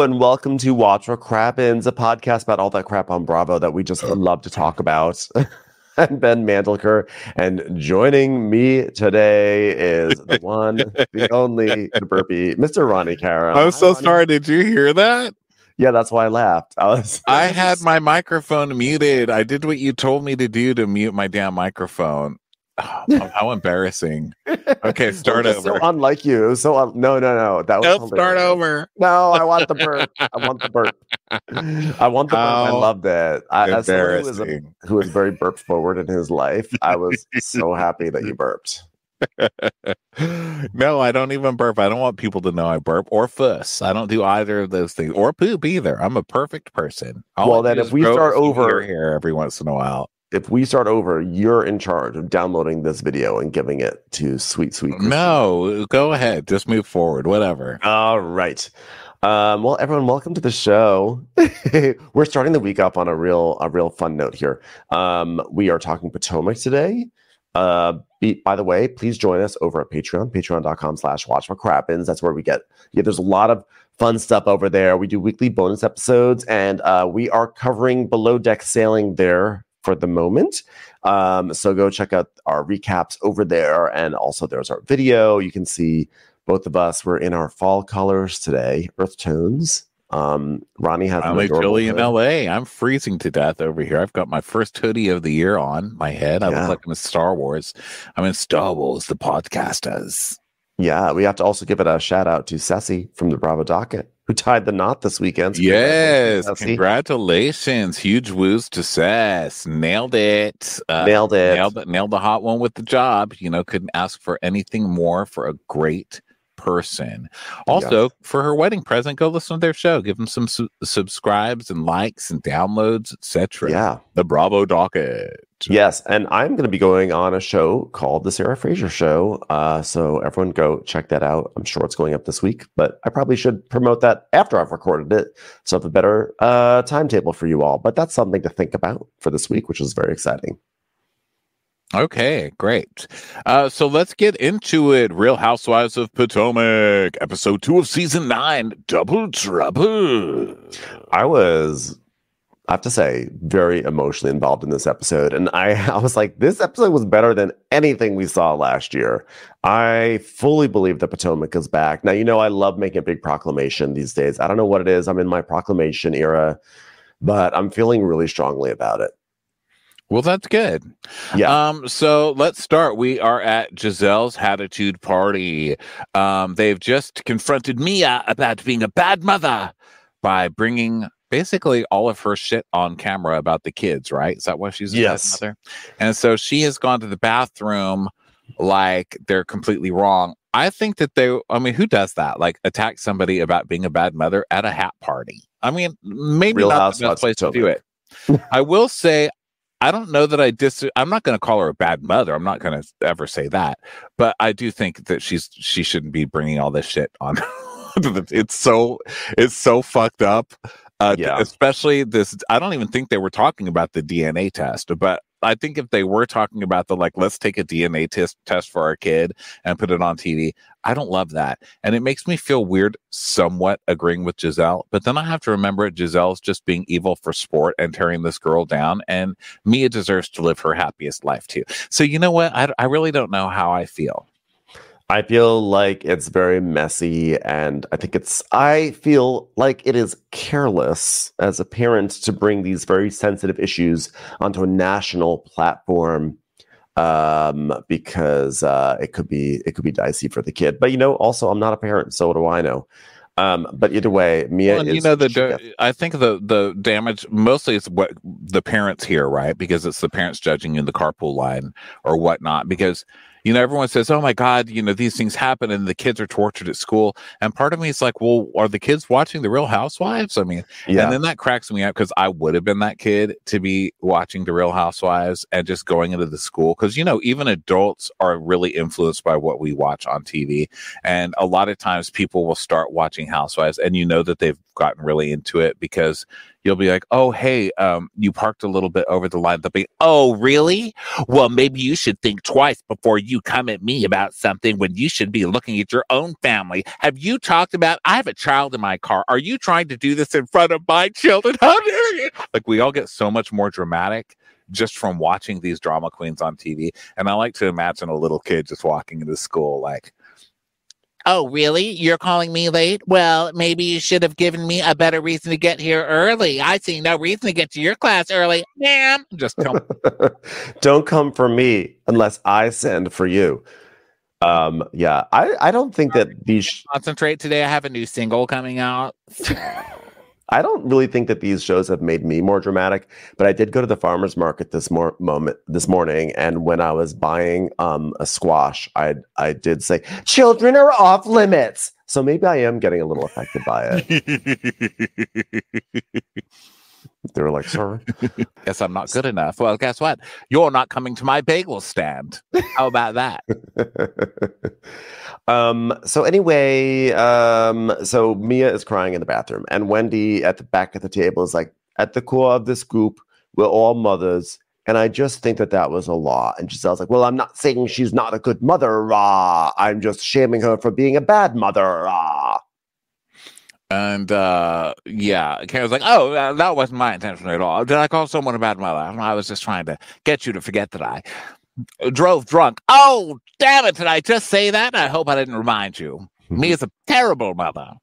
and welcome to Watch for Crappens, a podcast about all that crap on Bravo that we just love to talk about. I'm Ben Mandelker, and joining me today is the one, the only, the burpee, Mr. Ronnie Karam. I'm so sorry. Did you hear that? Yeah, that's why I laughed. I had my microphone muted. I did what you told me to do to mute my damn microphone. Oh, how embarrassing. Okay, start over. So unlike you. It was so no. That was start over. No, I want the burp. I want the burp. I want the burp. I loved it. As someone who was very burp forward in his life, I was so happy that you burped. No, I don't even burp. I don't want people to know I burp or fuss. I don't do either of those things, or poop either. I'm a perfect person. Well, then if we start over here every once in a while. If we start over, you're in charge of downloading this video and giving it to sweet Christina. No, go ahead. Just move forward. Whatever. All right. Well, everyone, welcome to the show. We're starting the week up on a real fun note here. We are talking Potomac today. By the way, please join us over at patreon.com/watchforcrappens. That's where we get there's a lot of fun stuff over there. We do weekly bonus episodes, and we are covering Below Deck Sailing there for the moment. So go check out our recaps over there. And also there's our video. You can see both of us. We're in our fall colors today, earth tones. Ronnie has finally chilly in LA. I'm freezing to death over here. I've got my first hoodie of the year on my head. I look like I'm in Star Wars. I'm in Star Wars, the podcasters. Yeah, we have to also give it a shout out to Ceci from the Bravo Docket, who tied the knot this weekend. So yes, congratulations. Huge woos to Cess. Nailed it. Nailed the hot one with the job. Couldn't ask for anything more for a great person. Also, for her wedding present, go listen to their show. Give them some subscribes and likes and downloads, etc. Yeah. The Bravo Docket. Yes, and I'm going to be going on a show called The Sarah Fraser Show. So everyone go check that out. I'm sure it's going up this week, but I probably should promote that after I've recorded it, so I have a better timetable for you all. But that's something to think about for this week, which is very exciting. Okay, great. So let's get into it. Real Housewives of Potomac, episode 2 of season 9, Double Trouble. I have to say, very emotionally involved in this episode. And I was like, this episode was better than anything we saw last year. I fully believe that Potomac is back. Now, I love making a big proclamation these days. I don't know what it is. I'm in my proclamation era, but I'm feeling really strongly about it. Well, that's good. Yeah. So let's start. We are at Giselle's Hatitude Party. They've just confronted Mia about being a bad mother by bringing basically all of her shit on camera about the kids, right? Is that why she's a bad mother? And so she has gone to the bathroom like they're completely wrong. I think that who does that? Like attack somebody about being a bad mother at a hat party? I mean, maybe not the best place to do it. I will say, I don't know that I'm not going to call her a bad mother. I'm not going to ever say that. But I do think that she shouldn't be bringing all this shit on. It's so fucked up. Especially this. I don't even think they were talking about the DNA test, but I think if they were talking about let's take a DNA test for our kid and put it on TV, I don't love that. And it makes me feel weird somewhat agreeing with Giselle, but then I have to remember Giselle's just being evil for sport and tearing this girl down, and Mia deserves to live her happiest life too. So you know what? I really don't know how I feel. I feel like it's very messy, and I feel like it is careless as a parent to bring these very sensitive issues onto a national platform, because it could be dicey for the kid. But also I'm not a parent, so what do I know? But either way, Mia is. I think the damage mostly is what the parents hear, right? Because it's the parents judging in the carpool line or whatnot. Because everyone says, "Oh my God, these things happen and the kids are tortured at school." And part of me is like, "Well, are the kids watching The Real Housewives?" I mean, and then that cracks me up because I would have been that kid to be watching The Real Housewives and just going into the school because even adults are really influenced by what we watch on TV, and a lot of times people will start watching Housewives, and you know that they've gotten really into it because you'll be like, oh, hey, you parked a little bit over the line. They'll be, oh, really? Well, maybe you should think twice before you come at me about something when you should be looking at your own family. Have you talked about, I have a child in my car. Are you trying to do this in front of my children? How dare you? Like, we all get so much more dramatic just from watching these drama queens on TV. And I like to imagine a little kid just walking into school like, oh, really? You're calling me late? Well, maybe you should have given me a better reason to get here early. I see no reason to get to your class early, ma'am. Just come. Don't come for me unless I send for you. Yeah, I don't think that these concentrate today. I have a new single coming out. I don't really think that these shows have made me more dramatic, but I did go to the farmer's market this morning, and when I was buying a squash, I did say, children are off limits. So maybe I am getting a little affected by it. They were like, sir. Guess I'm not good enough. Well, guess what? You're not coming to my bagel stand. How about that? So anyway, so Mia is crying in the bathroom, and Wendy at the back of the table is like, at the core of this group, we're all mothers. And I just think that was a lot. And Giselle's like, well, I'm not saying she's not a good mother. I'm just shaming her for being a bad mother. And yeah, Karen's like, oh, that wasn't my intention at all. Did I call someone a bad mother? I was just trying to get you to forget that I drove drunk. Oh, damn it. Did I just say that? I hope I didn't remind you. Me is a terrible mother.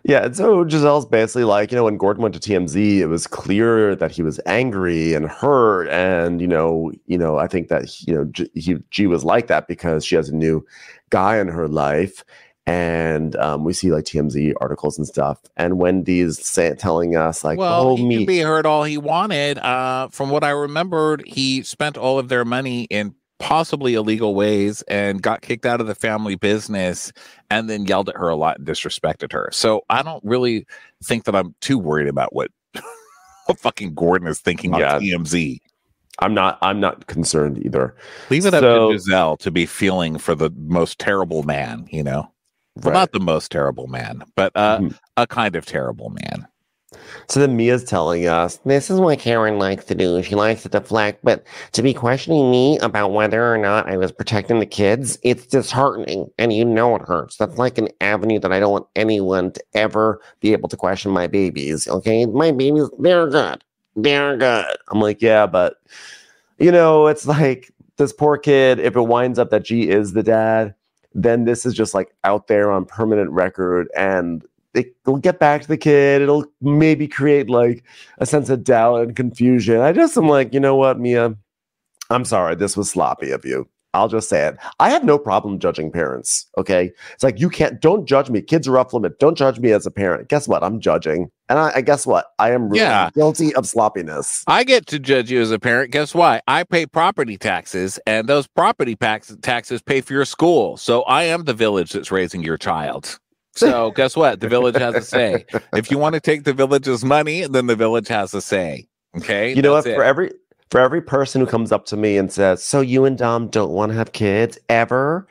Yeah, and so Giselle's basically like, when Gordon went to TMZ, it was clear that he was angry and hurt, and I think that G was like that because she has a new guy in her life, and we see like TMZ articles and stuff, and Wendy's telling us like, well, he could be hurt all he wanted. From what I remembered, he spent all of their money in possibly illegal ways and got kicked out of the family business and then yelled at her a lot and disrespected her. So I don't really think that I'm too worried about what fucking Gordon is thinking on TMZ. I'm not concerned either. Leave it up to Giselle to be feeling for the most terrible man, Well, right. Not the most terrible man, but a kind of terrible man. So then Mia's telling us, this is what Karen likes to do. She likes to deflect, but to be questioning me about whether or not I was protecting the kids, it's disheartening, and it hurts. That's like an avenue that I don't want anyone to ever be able to question my babies, okay? My babies, they're good. They're good. I'm like, yeah, but, it's like this poor kid, if it winds up that G is the dad, then this is just like out there on permanent record, and it'll get back to the kid. It'll maybe create like a sense of doubt and confusion. I'm like, you know what, Mia? I'm sorry. This was sloppy of you. I'll just say it. I have no problem judging parents. Okay. It's like, don't judge me. Kids are off limit. Don't judge me as a parent. Guess what? I'm judging. And I guess what? I am really guilty of sloppiness. I get to judge you as a parent. Guess why? I pay property taxes, and those property taxes pay for your school. So I am the village that's raising your child. So guess what? The village has a say. If you want to take the village's money, then the village has a say. Okay. You know what? For every person who comes up to me and says, so you and Dom don't want to have kids ever,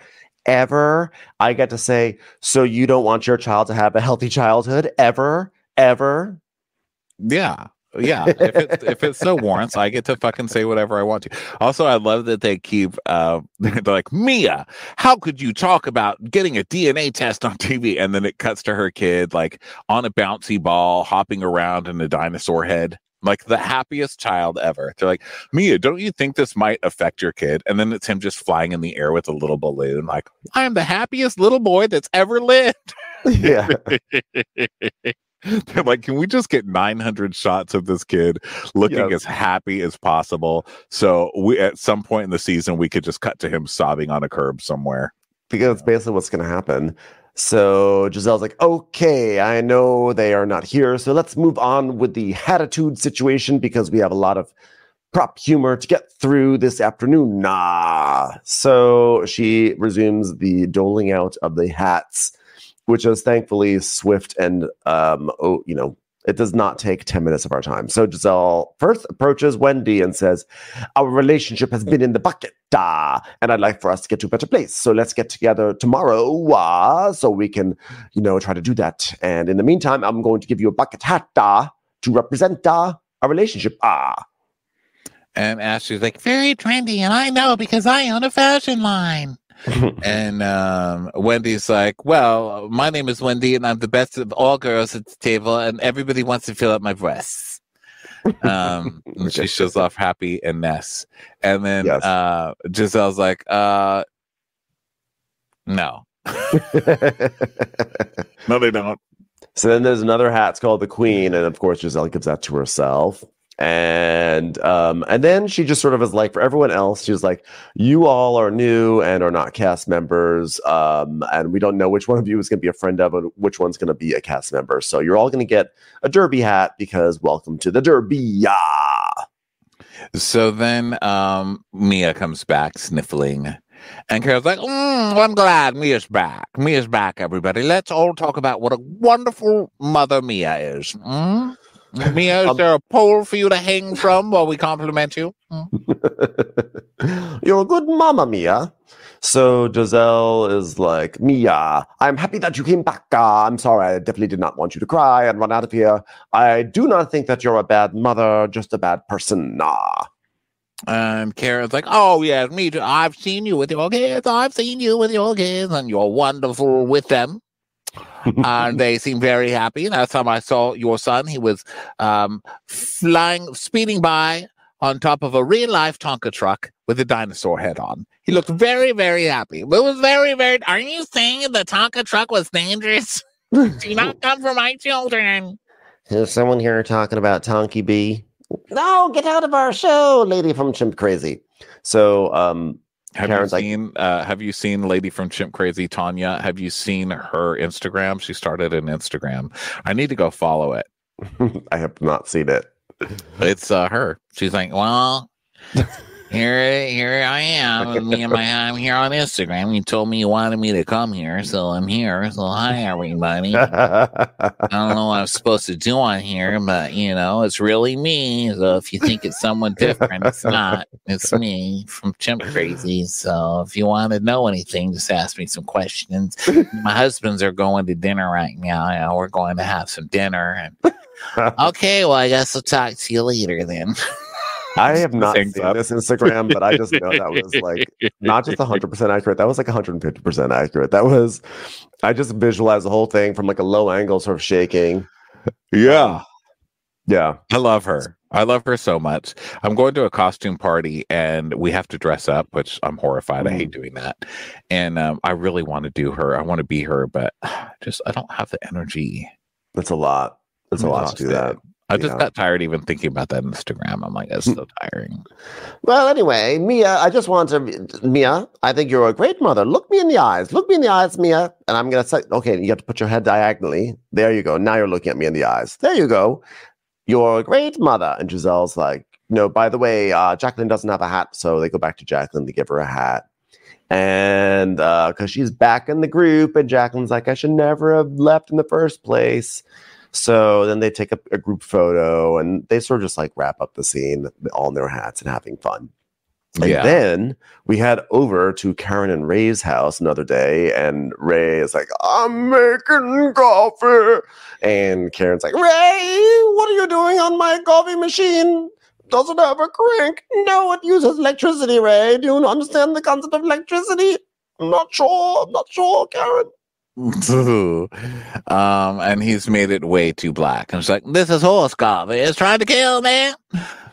I get to say, so you don't want your child to have a healthy childhood ever? Yeah. If it so warrants, I get to fucking say whatever I want to. Also, I love that they keep they're like, Mia, how could you talk about getting a DNA test on TV? And then it cuts to her kid like on a bouncy ball, hopping around in a dinosaur head, like the happiest child ever. They're like, Mia, don't you think this might affect your kid? And then it's him just flying in the air with a little balloon, like, I am the happiest little boy that's ever lived. Yeah. They're like, can we just get 900 shots of this kid looking as happy as possible? So at some point in the season, we could just cut to him sobbing on a curb somewhere. Because it's basically what's going to happen. So Giselle's like, okay, I know they are not here. So let's move on with the attitude situation because we have a lot of prop humor to get through this afternoon. So she resumes the doling out of the hats, which is thankfully swift and It does not take 10 minutes of our time. So Giselle first approaches Wendy and says, our relationship has been in the bucket, and I'd like for us to get to a better place. So let's get together tomorrow so we can, try to do that. And in the meantime, I'm going to give you a bucket hat to represent our relationship. And Ashley's like, very trendy, and I know because I own a fashion line. And Wendy's like, well, my name is Wendy, and I'm the best of all girls at the table, and everybody wants to fill up my breasts. And she shows off Happy and Ness. And then Giselle's like, no. No, they don't. So then there's another hat. It's called the Queen, and of course Giselle gives that to herself. And then she just sort of is like, for everyone else, she was like, you all are new and are not cast members, and we don't know which one of you is going to be a friend of and which one's going to be a cast member. So you're all going to get a derby hat because welcome to the derby. So then Mia comes back sniffling. And Carol's like, I'm glad Mia's back. Mia's back, everybody. Let's all talk about what a wonderful mother Mia is. Mia, is there a pole for you to hang from while we compliment you? You're a good mama, Mia. So Giselle is like, Mia, I'm happy that you came back. I'm sorry, I definitely did not want you to cry and run out of here. I do not think that you're a bad mother, just a bad person. And Karen's like, oh, yes, me too. I've seen you with your kids. I've seen you with your kids, and you're wonderful with them. And they seem very happy. Last time I saw your son, he was speeding by on top of a real-life Tonka truck with a dinosaur head on. He looked very, very happy. It was very, very... Are you saying the Tonka truck was dangerous? Do not come for my children. Is someone here talking about Tonky B? No, get out of our show, lady from Chimp Crazy. So, have you seen Lady from Chimp Crazy, Tanya? Have you seen her Instagram? She started an Instagram. I need to go follow it. I have not seen it. It's her. She's like, well, here I am. I'm here on Instagram. You told me you wanted me to come here, so I'm here. So hi, everybody. I don't know what I'm supposed to do on here, but it's really me. So if you think it's someone different, it's not. It's me from Chimp Crazy. So if you want to know anything, just ask me some questions. My husbands are going to dinner right now. We're going to have some dinner. And okay, well, I guess I'll talk to you later then. I have not seen this Instagram, but I just know that was like not just 100% accurate. That was like 150% accurate. I just visualized the whole thing from like a low angle, sort of shaking. Yeah. Yeah. I love her. I love her so much. I'm going to a costume party and we have to dress up, which I'm horrified. I hate doing that. And I really want to do her. I want to be her, but I don't have the energy. It's a lot. It's a lot to do that. I just got tired even thinking about that Instagram. I'm like, that's so tiring. Well, anyway, Mia, I think you're a great mother. Look me in the eyes. Look me in the eyes, Mia. And I'm going to say, okay, you have to put your head diagonally. There you go. Now you're looking at me in the eyes. There you go. You're a great mother. And Giselle's like, no, by the way, Jacqueline doesn't have a hat. So they go back to Jacqueline to give her a hat. And because she's back in the group, and Jacqueline's like, I should never have left in the first place. So then they take a group photo and they sort of just like wrap up the scene all in their hats and having fun. And then we head over to Karen and Ray's house another day, and Ray is like, I'm making coffee. And Karen's like, Ray, what are you doing on my coffee machine? Does it have a crank? No, it uses electricity, Ray. Do you understand the concept of electricity? I'm not sure, Karen. And he's made it way too black. And it's like, this is horse coffee. It's trying to kill me.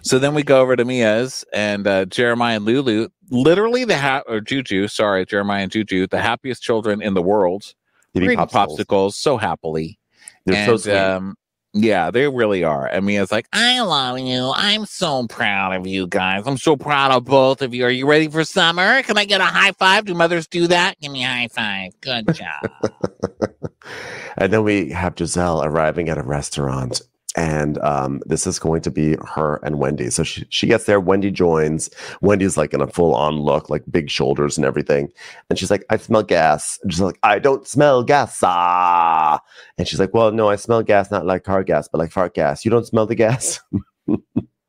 So then we go over to Mia's, and Jeremiah and Lulu, literally Jeremiah and Juju, the happiest children in the world, eating popsicles so happily. They're so sweet. Yeah, they really are. And Mia's like, I love you. I'm so proud of you guys. I'm so proud of both of you. Are you ready for summer? Can I get a high five? Do mothers do that? Give me a high five. Good job. And then we have Giselle arriving at a restaurant. And this is going to be her and Wendy. So she gets there. Wendy joins. Wendy's like in a full on look, like big shoulders and everything. And she's like, I smell gas. And she's like, I don't smell gas. Ah. And she's like, well, no, I smell gas, not like car gas, but like fart gas. You don't smell the gas?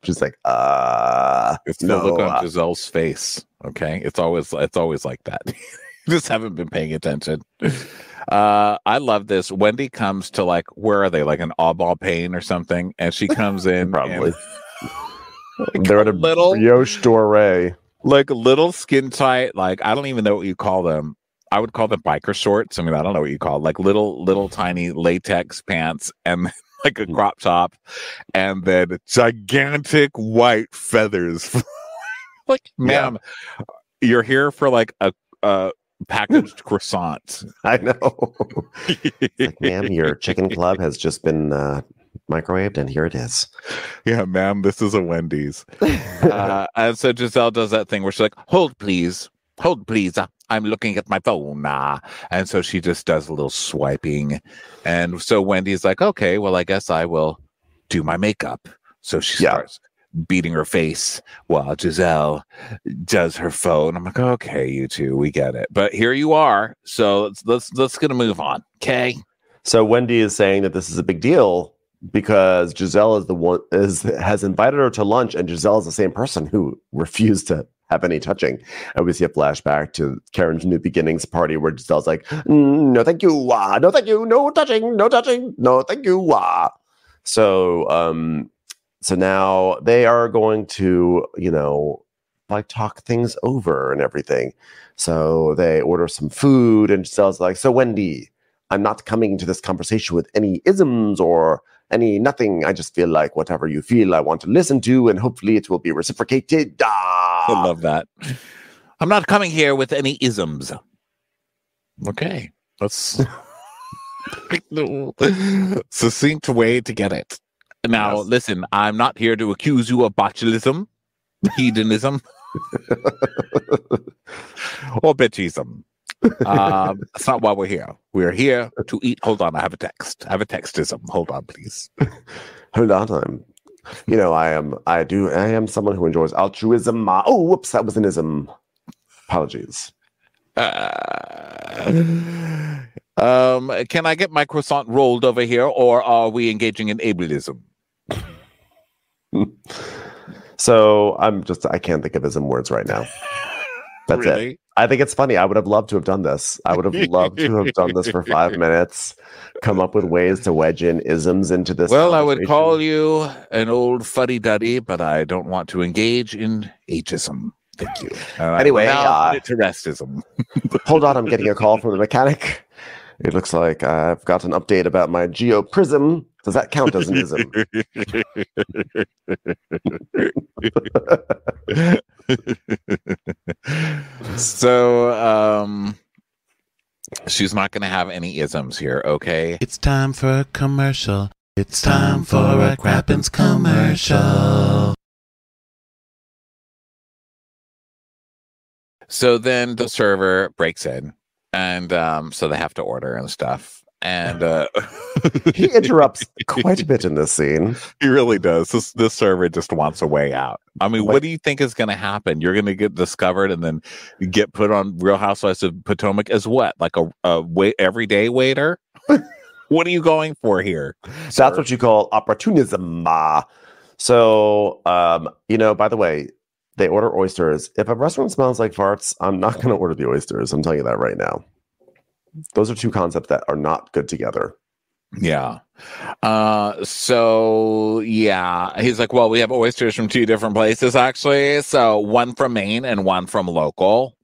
She's like, it's the no. look on Giselle's face. Okay. It's always like that. You just haven't been paying attention. I love this. Wendy comes to like, where are they? Like an oddball pain or something. And she comes in. Probably. And, they're at a little brioche doré. Like little skin tight. Like, I don't even know what you call them. I would call them biker shorts. I mean, I don't know what you call it. Like little tiny latex pants and like a crop top and then gigantic white feathers. Like, ma'am, you're here for like a packaged croissant. I know. Like, ma'am, your chicken club has just been microwaved, and here it is. Yeah, ma'am, this is a Wendy's. And so Giselle does that thing where she's like, hold, please. I'm looking at my phone. And so she just does a little swiping. And so Wendy's like, okay, well, I guess I will do my makeup. So she starts beating her face while Giselle does her phone. I'm like, okay, you two, we get it. But here you are. So let's gonna move on. Okay. So Wendy is saying that this is a big deal because Giselle is the one has invited her to lunch, and Giselle is the same person who refused to have any touching. And we see a flashback to Karen's New Beginnings party where Giselle's like, no, thank you. No, thank you. No touching. No touching. No, thank you. So now they are going to, like talk things over and everything. So they order some food, and Giselle's like, so Wendy, I'm not coming to this conversation with any isms or any nothing. I just feel like whatever you feel, I want to listen to, and hopefully it will be reciprocated. I love that. I'm not coming here with any isms. Okay. That's succinct way to get it. Now, listen, I'm not here to accuse you of botulism, hedonism, or bitchism. That's not why we're here. We're here to eat. Hold on, I have a text. I have a textism. Hold on, please. Hold on. I am someone who enjoys altruism. Oh, whoops, that was an ism. Apologies. Can I get my croissant rolled over here, or are we engaging in ableism? So I can't think of ism words right now. That's really? It. I think it's funny. I would have loved to have done this. I would have loved to have done this for 5 minutes, come up with ways to wedge in isms into this. Well, I would call you an old fuddy-duddy, but I don't want to engage in ageism. Thank you. Anyway, to restism. Hold on, I'm getting a call from the mechanic. It looks like I've got an update about my geoprism. Does that count as an ism? So, she's not going to have any isms here, okay? It's time for a commercial. It's time for a Crappens commercial. So then the server breaks in, and so they have to order and stuff. And he interrupts quite a bit in this scene. He really does. This server just wants a way out. I mean, what do you think is going to happen? You're going to get discovered and then get put on Real Housewives of Potomac as what? Like a everyday waiter? What are you going for here? That's what you call opportunism. So, by the way, they order oysters. If a restaurant smells like farts, I'm not going to order the oysters. I'm telling you that right now. Those are two concepts that are not good together. Yeah. So yeah, he's like, well, we have oysters from 2 different places, actually. So one from Maine and one from local.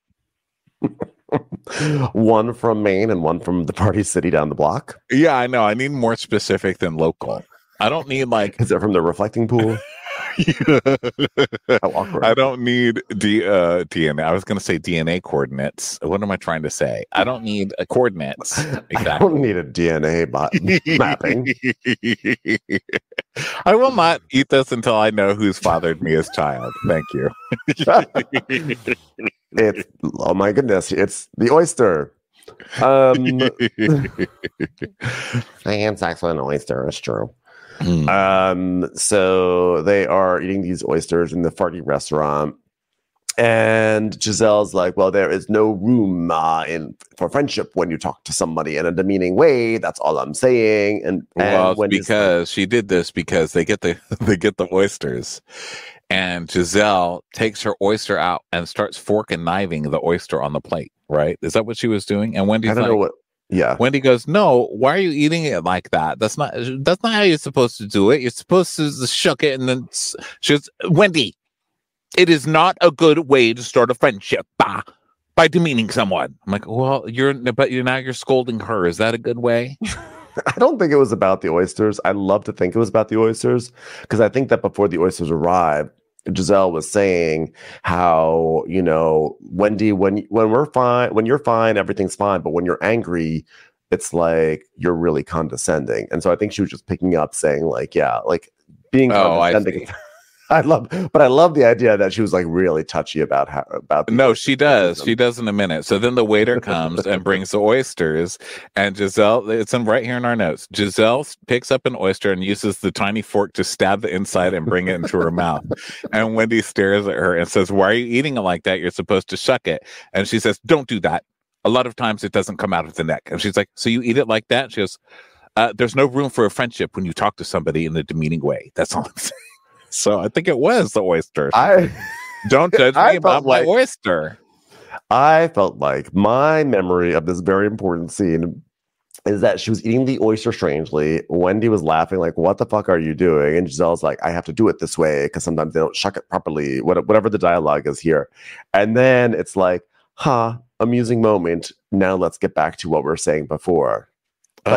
One from Maine and one from the party city down the block. Yeah, I know. I need more specific than local. I don't need like. Is it from the reflecting pool? How awkward. I don't need DNA. I was going to say DNA coordinates. What am I trying to say? I don't need coordinates. Exactly. I don't need a DNA mapping. I will not eat this until I know who's fathered me as child. Thank you. Oh my goodness, it's the oyster. I am sex with an oyster, it's true. So they are eating these oysters in the farty restaurant. And Giselle's like, well, there is no room for friendship when you talk to somebody in a demeaning way. That's all I'm saying. And Well, Wendy's because she did this because they get the oysters, and Giselle takes her oyster out and starts fork and kniving the oyster on the plate. Right? Is that what she was doing? And Wendy's I don't know what. Yeah. Wendy goes, no, why are you eating it like that? That's not how you're supposed to do it. You're supposed to shuck it and then she goes, Wendy, it is not a good way to start a friendship by demeaning someone. I'm like, well, you're scolding her. Is that a good way? I don't think it was about the oysters. I love to think it was about the oysters because I think that before the oysters arrived, Giselle was saying how, Wendy, when we're fine, when you're fine, everything's fine. But when you're angry, it's like you're really condescending. And so I think she was just picking up saying like, yeah, like being condescending. I love the idea that she was like really touchy about No, she does. She does in a minute. So then the waiter comes and brings the oysters, and Giselle, it's right here in our notes. Giselle picks up an oyster and uses the tiny fork to stab the inside and bring it into her mouth. And Wendy stares at her and says, why are you eating it like that? You're supposed to shuck it. And she says, don't do that. A lot of times it doesn't come out of the neck. And she's like, so you eat it like that? She goes, there's no room for a friendship when you talk to somebody in a demeaning way. That's all I'm saying. So I think it was the oyster. Don't judge me about my oyster. I felt like my memory of this very important scene is that she was eating the oyster strangely. Wendy was laughing like, what the fuck are you doing? And Giselle's like, I have to do it this way because sometimes they don't shuck it properly, whatever the dialogue is here. And then it's like, amusing moment. Now let's get back to what we were saying before. But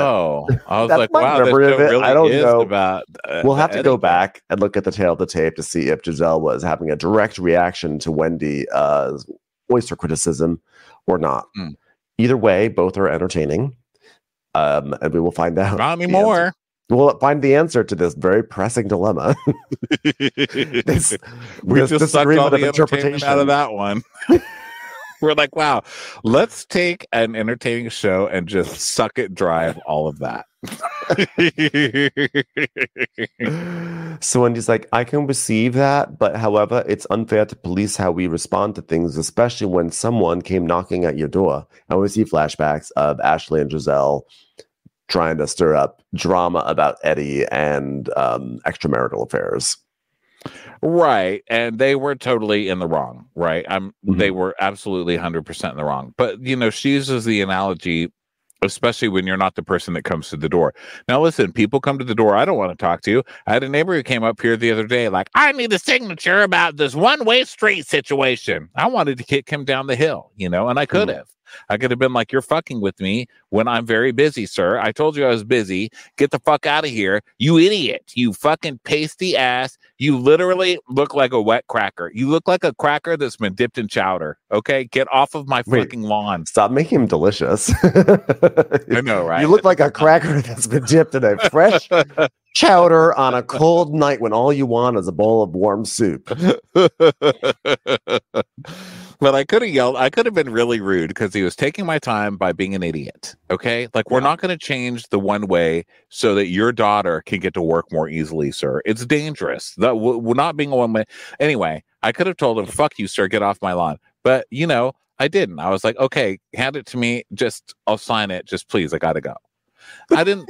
I was like, wow, this really I don't know. About, we'll have to go back and look at the tail of the tape to see if Giselle was having a direct reaction to Wendy's oyster criticism or not. Either way, both are entertaining. And we will find out. Not anymore. We'll find the answer to this very pressing dilemma. We just sucked all the entertainment out of that one. We're like, wow, let's take an entertaining show and just suck it dry of all of that. So Wendy's like, I can receive that, but however, it's unfair to police how we respond to things, especially when someone came knocking at your door. And we see flashbacks of Ashley and Giselle trying to stir up drama about Eddie and extramarital affairs. Right. And they were totally in the wrong, right? They were absolutely 100% in the wrong. But, she uses the analogy, especially when you're not the person that comes to the door. Now, listen, people come to the door. I don't want to talk to you. I had a neighbor who came up here the other day, like, I need a signature about this one-way street situation. I wanted to kick him down the hill, and I could have. I could have been like, you're fucking with me when I'm very busy, sir. I told you I was busy. Get the fuck out of here. You idiot. You fucking pasty ass. You literally look like a wet cracker. You look like a cracker that's been dipped in chowder. Okay? Get off of my fucking lawn. Stop making him delicious. I know, right? You look like a cracker that's been dipped in a fresh chowder on a cold night when all you want is a bowl of warm soup. But I could have yelled. I could have been really rude because he was taking my time by being an idiot. Okay? Like, we're not going to change the one way so that your daughter can get to work more easily, sir. It's dangerous. That we're not being a one way. Anyway, I could have told him, fuck you, sir, get off my lawn. But, I didn't. I was like, okay, hand it to me. I'll sign it. Just please, I got to go. I didn't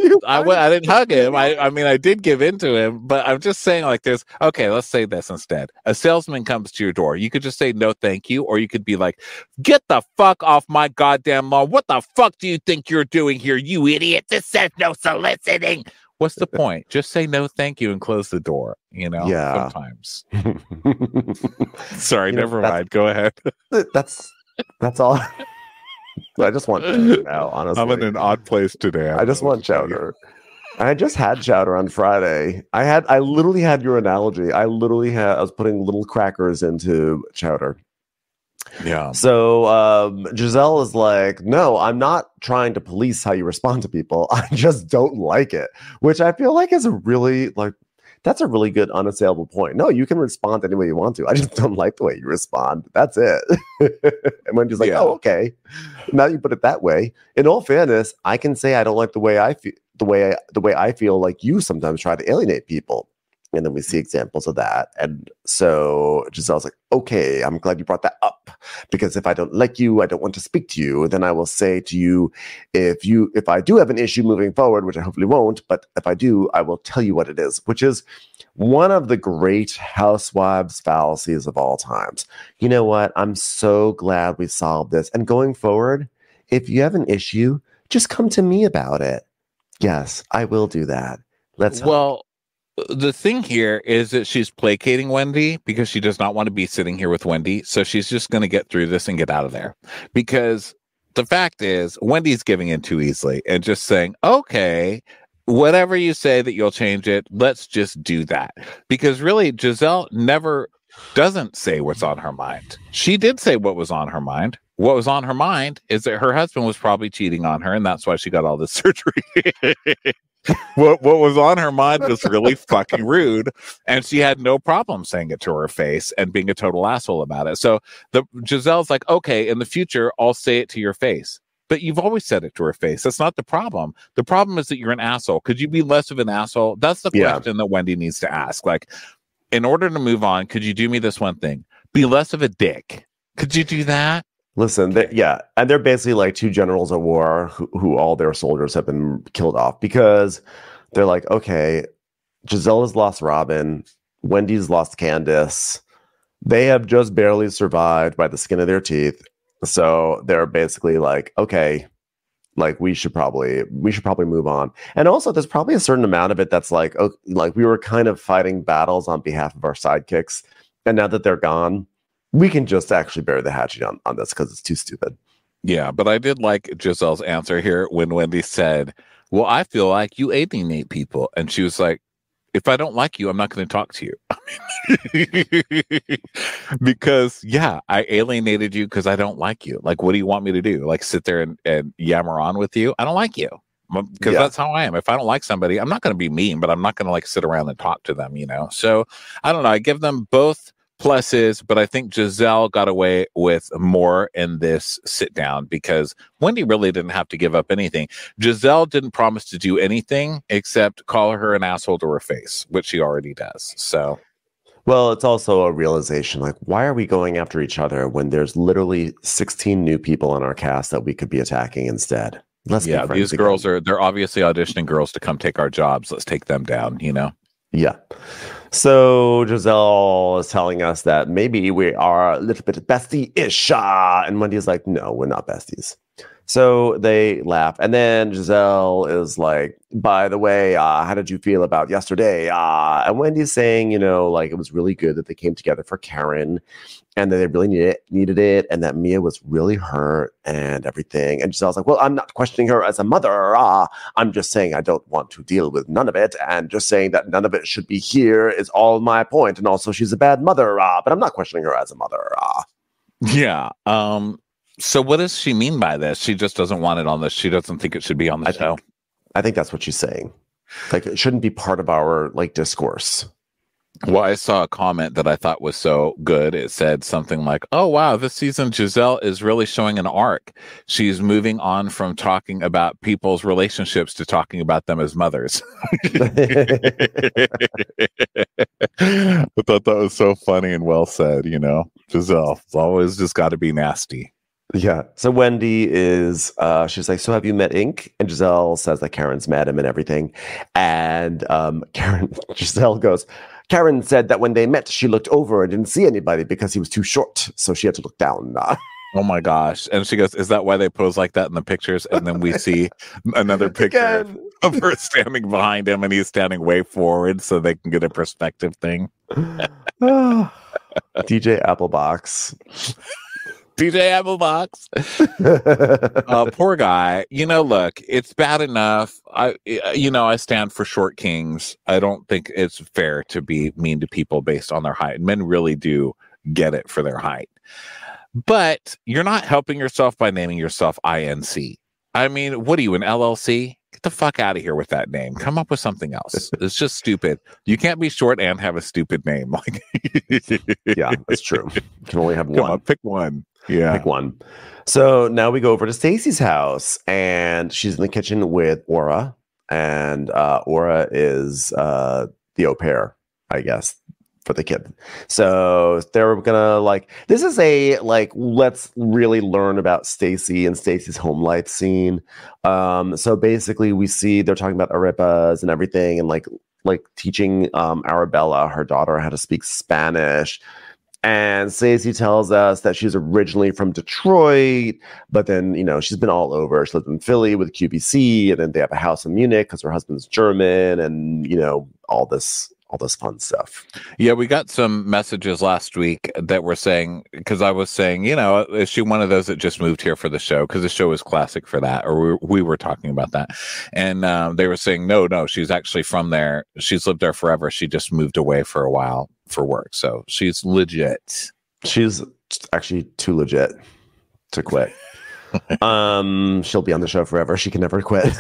hug him. I mean, I did give in to him, but I'm just saying, like, let's say this instead. A salesman comes to your door. You could just say, no, thank you. Or you could be like, get the fuck off my goddamn lawn. What the fuck do you think you're doing here, you idiot? This says no soliciting. What's the point? Just say no, thank you, and close the door, Yeah. Sometimes. Sorry, never mind. Go ahead. That's all. I just want chowder now, honestly. I'm in an odd place today. I just want chowder. I just had chowder on Friday. I literally had your analogy. I was putting little crackers into chowder. Yeah. So Giselle is like, no, I'm not trying to police how you respond to people. I just don't like it, which I feel like is that's a really good unassailable point. No, you can respond any way you want to. I just don't like the way you respond. That's it. And when she's like, oh, okay. Now you put it that way. In all fairness, I can say I don't like the way I feel. the way I feel like you sometimes try to alienate people. And then we see examples of that. And so Giselle's like, okay, I'm glad you brought that up, because if I don't like you, I don't want to speak to you. Then I will say to you, if I do have an issue moving forward, which I hopefully won't, but if I do, I will tell you what it is, which is one of the great housewives fallacies of all times. You know what? I'm so glad we solved this. And going forward, if you have an issue, just come to me about it. Yes, I will do that. Let's hope. Well, the thing here is that she's placating Wendy because she does not want to be sitting here with Wendy. So she's just going to get through this and get out of there. Because the fact is, Wendy's giving in too easily and just saying, okay, whatever you say that you'll change it, let's just do that. Because really, Giselle never doesn't say what's on her mind. She did say what was on her mind. What was on her mind is that her husband was probably cheating on her, and that's why she got all this surgery. What was on her mind was really fucking rude, and she had no problem saying it to her face and being a total asshole about it. So Giselle's like, okay, in the future, I'll say it to your face. But you've always said it to her face. That's not the problem. The problem is that you're an asshole. Could you be less of an asshole? That's the question that Wendy needs to ask. Like, in order to move on, could you do me this one thing? Be less of a dick. Could you do that? Listen, and they're basically like two generals at war who all their soldiers have been killed off, because they're like, okay, Giselle has lost Robin, Wendy's lost Candace. They have just barely survived by the skin of their teeth. So they're basically like, okay, like we should probably move on. And also, there's probably a certain amount of it that's like, oh, like we were kind of fighting battles on behalf of our sidekicks, and now that they're gone, we can just actually bury the hatchet on this because it's too stupid. Yeah, but I did like Giselle's answer here when Wendy said, well, I feel like you alienate people. And she was like, if I don't like you, I'm not going to talk to you. Because, yeah, I alienated you because I don't like you. Like, what do you want me to do? Like, sit there and yammer on with you? I don't like you. Because that's how I am. If I don't like somebody, I'm not going to be mean, but I'm not going to like sit around and talk to them, you know? So, I don't know. I give them both pluses, but I think Giselle got away with more in this sit down because Wendy really didn't have to give up anything. Giselle didn't promise to do anything except call her an asshole to her face, which she already does. So, well, it's also a realization, like, why are we going after each other when there's literally 16 new people on our cast that we could be attacking instead? These girls they're obviously auditioning girls to come take our jobs. Let's take them down, you know? Yeah. So Giselle is telling us that maybe we are a little bit bestie-ish. And Wendy's like, no, we're not besties. So they laugh. And then Giselle is like, by the way, how did you feel about yesterday? And Wendy's saying, you know, like it was really good that they came together for Karen and that they really needed it and that Mia was really hurt and everything. And Giselle's like, well, I'm not questioning her as a mother. I'm just saying I don't want to deal with none of it. And just saying that none of it should be here is all my point. And also she's a bad mother, but I'm not questioning her as a mother. Yeah. So what does she mean by this? She just doesn't want it on this. She doesn't think it should be on the show. I think that's what she's saying. Like it shouldn't be part of our like discourse. Well, I saw a comment that I thought was so good. It said something like, oh, wow, this season Giselle is really showing an arc. She's moving on from talking about people's relationships to talking about them as mothers. I thought that was so funny and well said, you know. Giselle, it's always just got to be nasty. Yeah. So Wendy is, she's like, so have you met Ink? And Giselle says that Karen's met him and everything. And Giselle goes, Karen said that when they met, she looked over and didn't see anybody because he was too short. So she had to look down. Oh my gosh. And she goes, is that why they pose like that in the pictures? And then we see another picture of her standing behind him and he's standing way forward so they can get a perspective thing. DJ Applebox. DJ Applebox. Poor guy. You know, look, it's bad enough. I stand for short kings. I don't think it's fair to be mean to people based on their height. Men really do get it for their height. But you're not helping yourself by naming yourself INC. I mean, what are you, an LLC? Get the fuck out of here with that name. Come up with something else. It's just stupid. You can't be short and have a stupid name. Like, yeah, that's true. You can only have one. Come on, pick one. Yeah. Pick one. So now we go over to Stacey's house and she's in the kitchen with Aura and Aura is the au pair, I guess, for the kid. So they're gonna like, this is a like, let's really learn about Stacy and Stacy's home life scene. So basically we see they're talking about arepas and everything, and like teaching Arabella, her daughter, how to speak Spanish. And Stacey tells us that she's originally from Detroit, but then, you know, she's been all over. She lived in Philly with QVC, and then they have a house in Munich because her husband's German, and, you know, all this fun stuff. Yeah, we got some messages last week that were saying, because I was saying, you know, is she one of those that just moved here for the show? Because the show is classic for that, or we were talking about that. And they were saying, no, she's actually from there. She's lived there forever. She just moved away for a while for work. So she's legit. She's actually too legit to quit. She'll be on the show forever. She can never quit.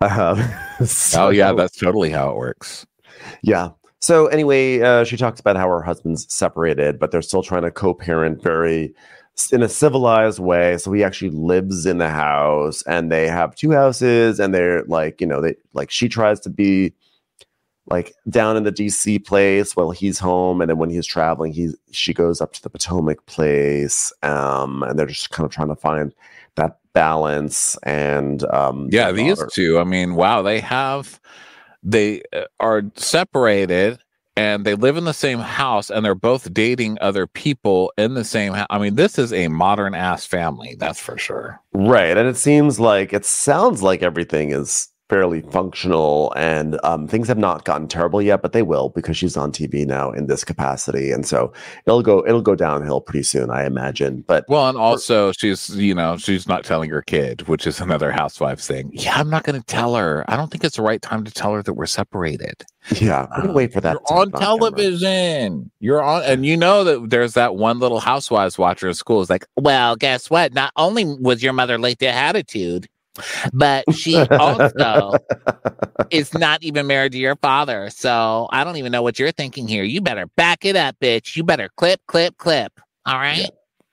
Oh, yeah, that's totally how it works. Yeah. So anyway, she talks about how her husband's separated, but they're still trying to co-parent in a civilized way. So he actually lives in the house, and they have two houses, and they're like, you know, she tries to be like down in the DC place while he's home, and then when he's traveling, she goes up to the Potomac place, and they're just kind of trying to find that balance. And yeah, these two, I mean, wow, they are separated, and they live in the same house, and they're both dating other people in the same house. I mean, this is a modern ass family, that's for sure. Right. And it sounds like everything is fairly functional, and things have not gotten terrible yet, but they will, because she's on TV now in this capacity, and so it'll go downhill pretty soon, I imagine. But well, and also she's not telling her kid, which is another housewives thing. Yeah, I'm not going to tell her. I don't think it's the right time to tell her that we're separated. Yeah, I'm gonna wait for that. You're on television. You're on, and you know that there's that one little housewives watcher at school is like, well, guess what? Not only was your mother late to attitude, but she also is not even married to your father. So I don't even know what you're thinking here. You better back it up, bitch. You better clip. All right. Yeah.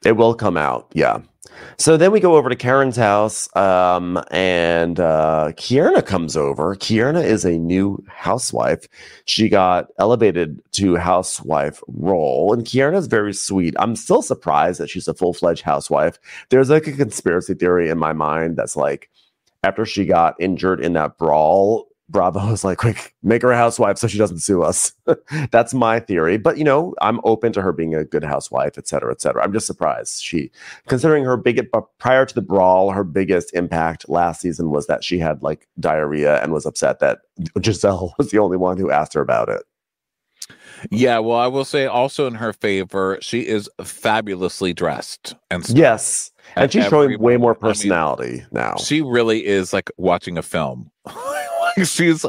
It will come out. Yeah. So then we go over to Karen's house, and Kierna comes over. Kierna is a new housewife. She got elevated to housewife role, and Kierna is very sweet. I'm still surprised that she's a full-fledged housewife. There's like a conspiracy theory in my mind that's like, after she got injured in that brawl, Bravo was like, quick, make her a housewife so she doesn't sue us. That's my theory. But, you know, I'm open to her being a good housewife, et cetera, et cetera. I'm just surprised. Considering her prior to the brawl, her biggest impact last season was that she had like diarrhea and was upset that Giselle was the only one who asked her about it. Yeah, well, I will say also in her favor, she is fabulously dressed and stuff. Yes. And she's showing way more personality now. She really is like watching a film. She's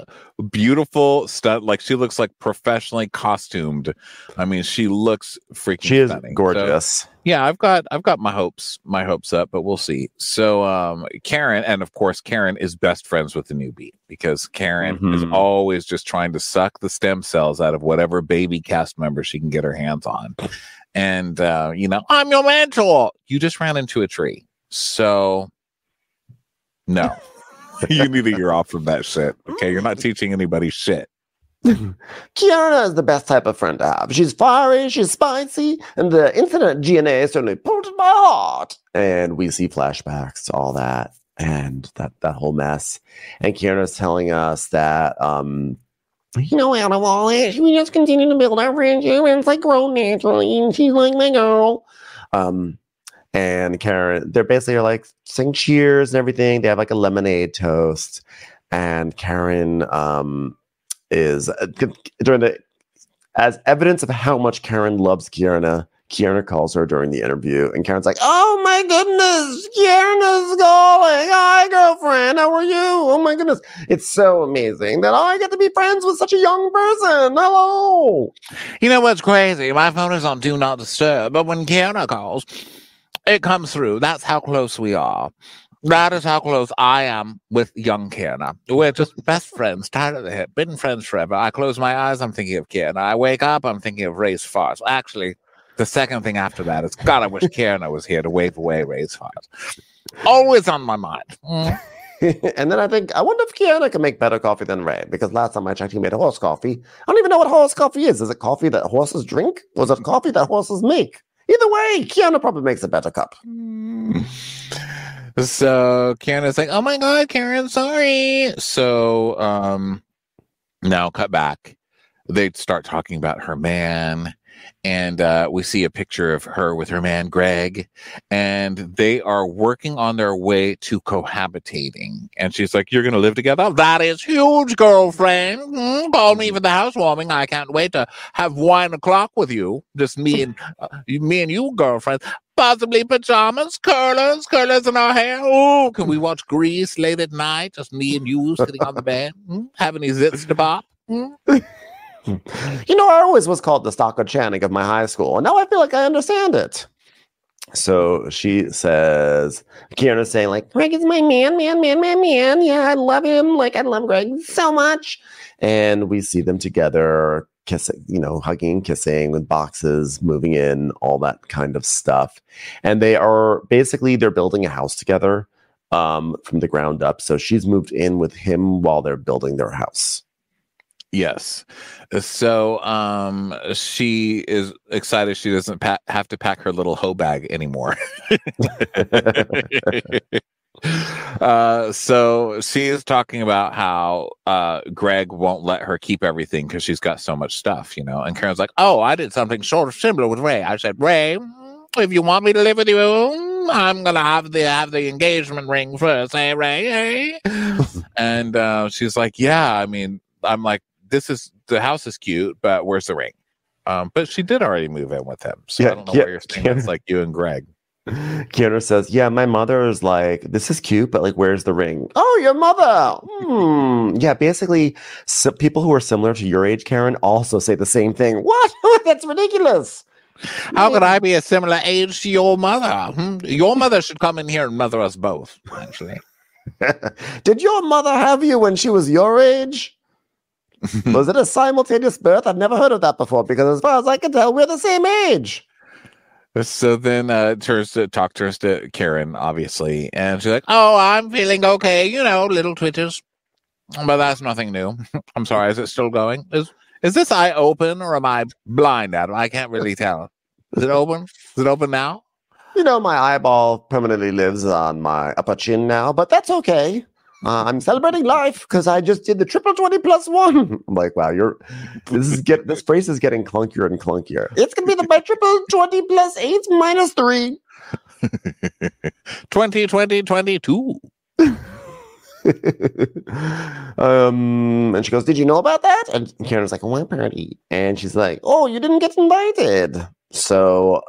beautiful stuff. Like, she looks like professionally costumed. I mean, she looks freaking stunning. Gorgeous. So, yeah, I've got my hopes up, but we'll see. So Karen, and of course Karen is best friends with the newbie, because Karen is always just trying to suck the stem cells out of whatever baby cast member she can get her hands on. And you know, I'm your mentor. You just ran into a tree. So no. You need to get off from that shit. Okay, you're not teaching anybody shit. Kiara is the best type of friend to have. She's fiery, she's spicy, and the infinite GNA certainly pulled my heart. And we see flashbacks to all that and that whole mess. And Kiara's telling us that you know, out of all it, we just continue to build our friendship, and it's like grown naturally, and she's like my girl. And Karen, they're basically like saying cheers and everything. They have like a lemonade toast, and Karen is as evidence of how much Karen loves Kierna. Kierna calls her during the interview, and Karen's like, "Oh my goodness, Kierna's calling! Hi, girlfriend, how are you? Oh my goodness, it's so amazing that I get to be friends with such a young person. Hello." You know what's crazy? My phone is on Do Not Disturb, but when Kierna calls, it comes through. That's how close we are. That is how close I am with young Kierna. We're just best friends, tied at the hip, been friends forever. I close my eyes, I'm thinking of Kierna. I wake up, I'm thinking of Ray's farts. Actually, the second thing after that is, God, I wish Kierna was here to wave away Ray's farts. Always on my mind. And then I wonder if Kiana can make better coffee than Ray, because last time I checked, he made horse coffee. I don't even know what horse coffee is. Is it coffee that horses drink? Or is it coffee that horses make? Either way, Kiana probably makes a better cup. So Kiana's like, oh my God, Karen, sorry. So now cut back. They start talking about her man. And we see a picture of her with her man, Greg, and they are working on their way to cohabitating. And she's like, you're going to live together? That is huge, girlfriend. Call me for the housewarming. I can't wait to have wine o'clock with you. Just me and you, girlfriend. Possibly pajamas, curlers in our hair. Oh, can we watch Grease late at night? Just me and you sitting on the bed, having these zits to bop. You know, I always was called the Stockard Channing of my high school, and now I feel like I understand it. So she says, Kieran's saying, like, Greg is my man. Yeah, I love him. Like, I love Greg so much. And we see them together, kissing, hugging, kissing with boxes, moving in, all that kind of stuff. And they're building a house together from the ground up. So she's moved in with him while they're building their house. Yes. So she is excited she doesn't have to pack her little hoe bag anymore. So she is talking about how Greg won't let her keep everything because she's got so much stuff, And Karen's like, oh, I did something sort of similar with Ray. I said, Ray, if you want me to live with you, I'm gonna have the engagement ring first, hey Ray? Hey? And she's like, yeah, I mean, I'm like, the house is cute, but where's the ring? But she did already move in with him, so I don't know where you're saying it's like you and Greg. Kiana says, yeah, my mother is like, this is cute, but like, where's the ring? Oh, your mother. Yeah, basically, people who are similar to your age, Karen, also say the same thing. What? That's ridiculous. How could I be a similar age to your mother? Your mother should come in here and mother us both, actually. Did your mother have you when she was your age? Was it a simultaneous birth? I've never heard of that before, because as far as I can tell, we're the same age. So then turns to Karen, obviously, and she's like, oh, I'm feeling okay, little twitches, but that's nothing new. I'm sorry, is it still going? Is this eye open, or am I blind, Adam? I can't really tell. Is it open? Is it open now? My eyeball permanently lives on my upper chin now, but that's okay. I'm celebrating life because I just did the triple 20 plus 1. I'm like, wow, this phrase is getting clunkier and clunkier. It's gonna be the triple 20 plus 8 minus 3. 20, 22. And she goes, did you know about that? And Karen's like, what party? And she's like, oh, you didn't get invited. So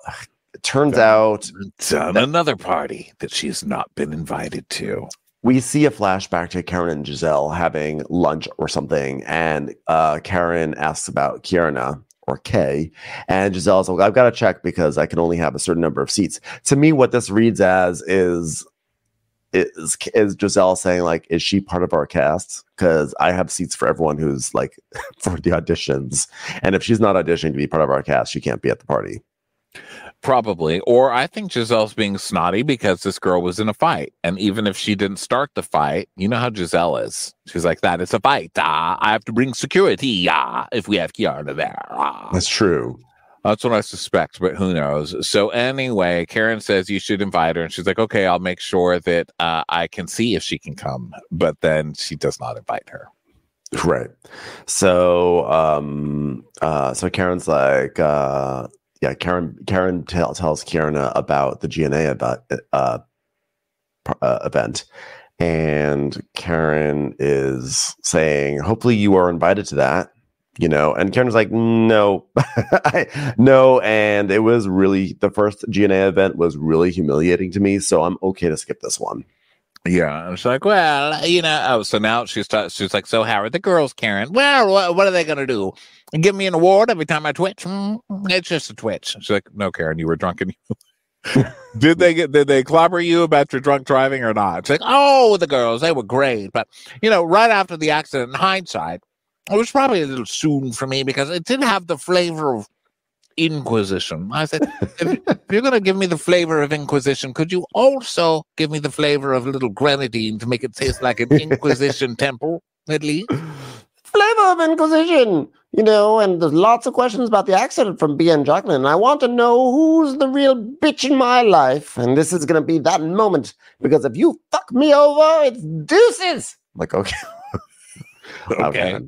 it turns out another party that she's not been invited to. We see a flashback to Karen and Giselle having lunch or something, and Karen asks about Kiana or Kay, and Giselle's like, I've got to check because I can only have a certain number of seats. To me, what this reads as is Giselle saying, like, is she part of our cast? Because I have seats for everyone who's like for the auditions, and if she's not auditioning to be part of our cast, she can't be at the party. Probably. Or I think Giselle's being snotty because this girl was in a fight. And even if she didn't start the fight, you know how Giselle is. She's like, that is a fight. I have to bring security if we have Kiana there. That's true. That's what I suspect, but who knows? So anyway, Karen says you should invite her. And she's like, okay, I'll make sure that I can see if she can come. But then she does not invite her. Right. So, so Karen's like, yeah, Karen tells Kiana about the GNA event, and Karen is saying, hopefully you are invited to that, and Karen's like, no, no, and it was really, the first GNA event was really humiliating to me, so I'm okay to skip this one. Yeah, and she's like, well, so now she's like, so how are the girls, Karen? Well, what are they going to do? Give me an award every time I twitch? It's just a twitch. She's like, no, Karen, you were drunk and did they clobber you about your drunk driving or not? She's like, oh, the girls, they were great. But, right after the accident, in hindsight, it was probably a little soon for me because it didn't have the flavor of Inquisition. I said, if you're going to give me the flavor of Inquisition, could you also give me the flavor of a little grenadine to make it taste like an Inquisition temple, at least? Flavor of Inquisition, and there's lots of questions about the accident from B.N. Jacqueline. And I want to know who's the real bitch in my life. And this is going to be that moment, because if you fuck me over, it's deuces. I'm like, okay. Okay.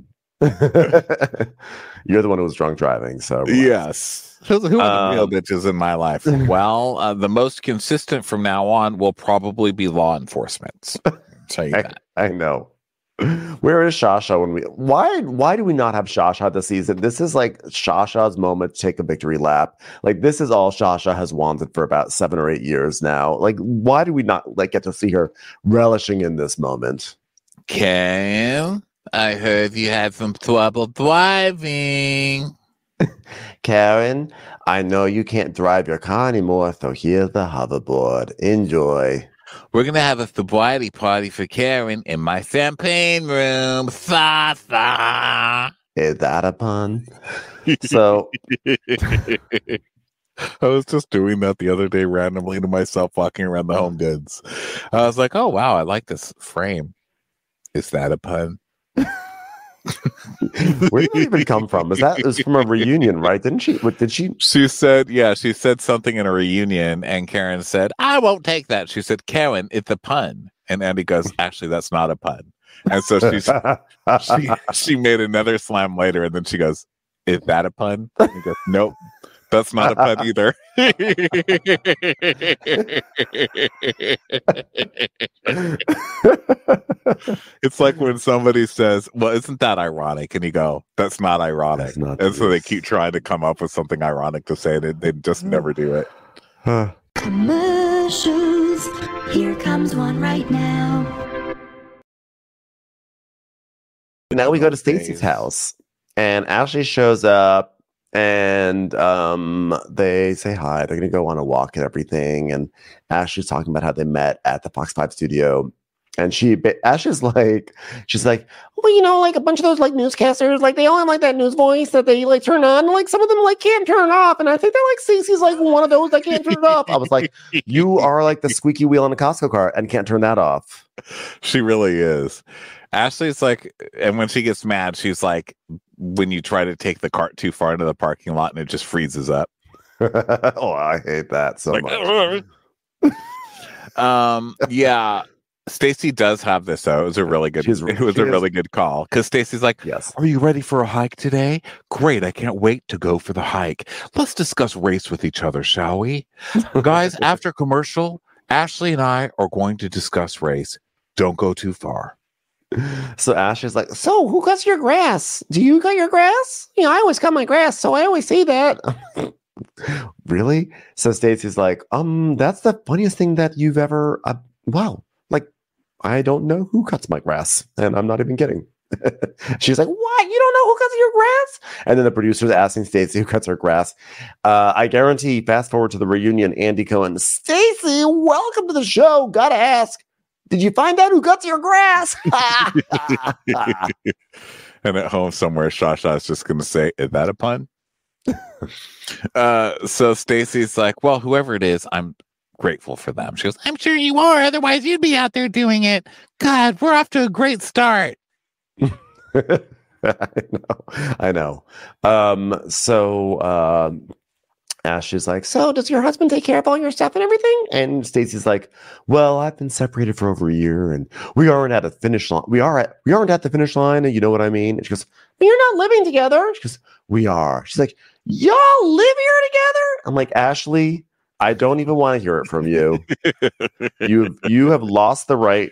You're the one who was drunk driving, so yes. Who are the real bitches in my life? Well, the most consistent from now on will probably be law enforcement. I'll tell you that. I know. Where is Shasha when why do we not have Shasha this season? This is like Shasha's moment to take a victory lap. Like, this is all Shasha has wanted for about 7 or 8 years now. Like, why do we not get to see her relishing in this moment? Cam, I heard you had some trouble driving. Karen, I know you can't drive your car anymore, so here's the hoverboard. Enjoy. We're going to have a sobriety party for Karen in my champagne room. Sa sa. Is that a pun? So I was just doing that the other day randomly to myself, walking around the Home Goods. I was like, oh, wow, I like this frame. Is that a pun? Where did it even come from? Is from a reunion, right? Didn't she? What did she? She said something in a reunion, and Karen said, I won't take that. She said, Karen, it's a pun. And Andy goes, actually, that's not a pun. And so she made another slam later, and then she goes, is that a pun? And he goes, nope, that's not a pun either. It's like when somebody says, well, isn't that ironic? And you go, that's not ironic. And so they keep trying to come up with something ironic to say, and they just never do it. Commercials. Here comes one right now. Now we go to Stacy's house, and Ashley shows up, and they say hi. They're gonna go on a walk and everything. And Ashley's talking about how they met at the Fox 5 studio. And Ashley's like, well, like a bunch of those like newscasters, like they all have like that news voice that they like turn on. Like some of them like can't turn it off. And I think that like Stacey's like one of those that can't turn it off. I was like, you are like the squeaky wheel in a Costco cart and can't turn that off. She really is. Ashley's like, and when she gets mad, she's like, when you try to take the cart too far into the parking lot and it just freezes up. Oh, I hate that so much. Yeah. Stacy does have this though. It was a really good. Really good call, because Stacy's like, "Yes, are you ready for a hike today? Great! I can't wait to go for the hike. Let's discuss race with each other, shall we, guys?" After commercial, Ashley and I are going to discuss race. Don't go too far. So Ashley's like, "So who cuts your grass? Do you cut your grass? I always cut my grass, so I always say that." Really? So Stacy's like, that's the funniest thing that you've ever. Wow. I don't know who cuts my grass, and I'm not even kidding. She's like, what? You don't know who cuts your grass? And then the producer's asking Stacey who cuts her grass. I guarantee, fast forward to the reunion, Andy Cohen, Stacey, welcome to the show. Gotta ask, did you find out who cuts your grass? And at home somewhere, Shasha's just going to say, is that a pun? So Stacey's like, well, whoever it is, I'm grateful for them. She goes, I'm sure you are, otherwise you'd be out there doing it. God, we're off to a great start. I know. Ashley's like, so does your husband take care of all your stuff and everything? And Stacey's like, well, I've been separated for over a year and we aren't at the finish line. We aren't at the finish line, and you know what I mean? And she goes, but you're not living together. She goes, we are. She's like, y'all live here together? I'm like, Ashley, I don't even want to hear it from you. You have lost the right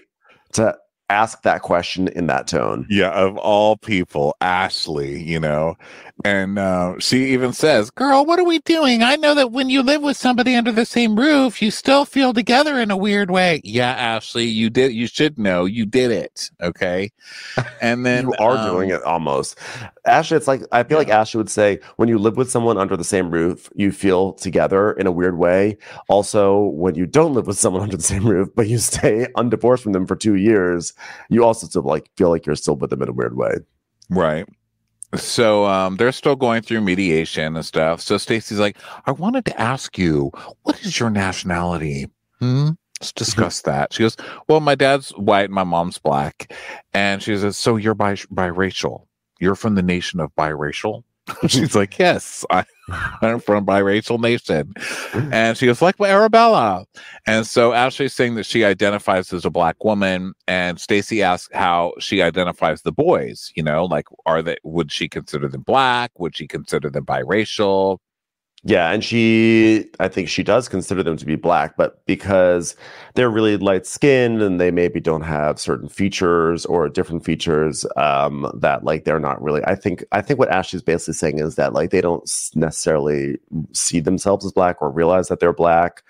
to ask that question in that tone. Yeah, of all people, Ashley, and she even says, girl, what are we doing? I know that when you live with somebody under the same roof, you still feel together in a weird way. Yeah, Ashley, you should know you did it. Okay. And then you are doing it almost. Ashley, it's like, I feel like Ashley would say, when you live with someone under the same roof, you feel together in a weird way. Also, when you don't live with someone under the same roof, but you stay undivorced from them for 2 years, you also still feel like you're still with them in a weird way. Right. So they're still going through mediation and stuff. So Stacy's like, I wanted to ask you, what is your nationality? Let's discuss that. She goes, well, my dad's white and my mom's black. And she says, so you're biracial. You're from the nation of biracial? She's like, yes, I'm from biracial nation. And she goes, like my Arabella. And so Ashley's saying that she identifies as a black woman, and Stacy asks how she identifies the boys. You know, like, would she consider them black? Would she consider them biracial? Yeah, and I think she does consider them to be black, but because they're really light skinned and they maybe don't have certain features or different features, that like they're not really. I think what Ashley's basically saying is that like they don't necessarily see themselves as black or realize that they're black,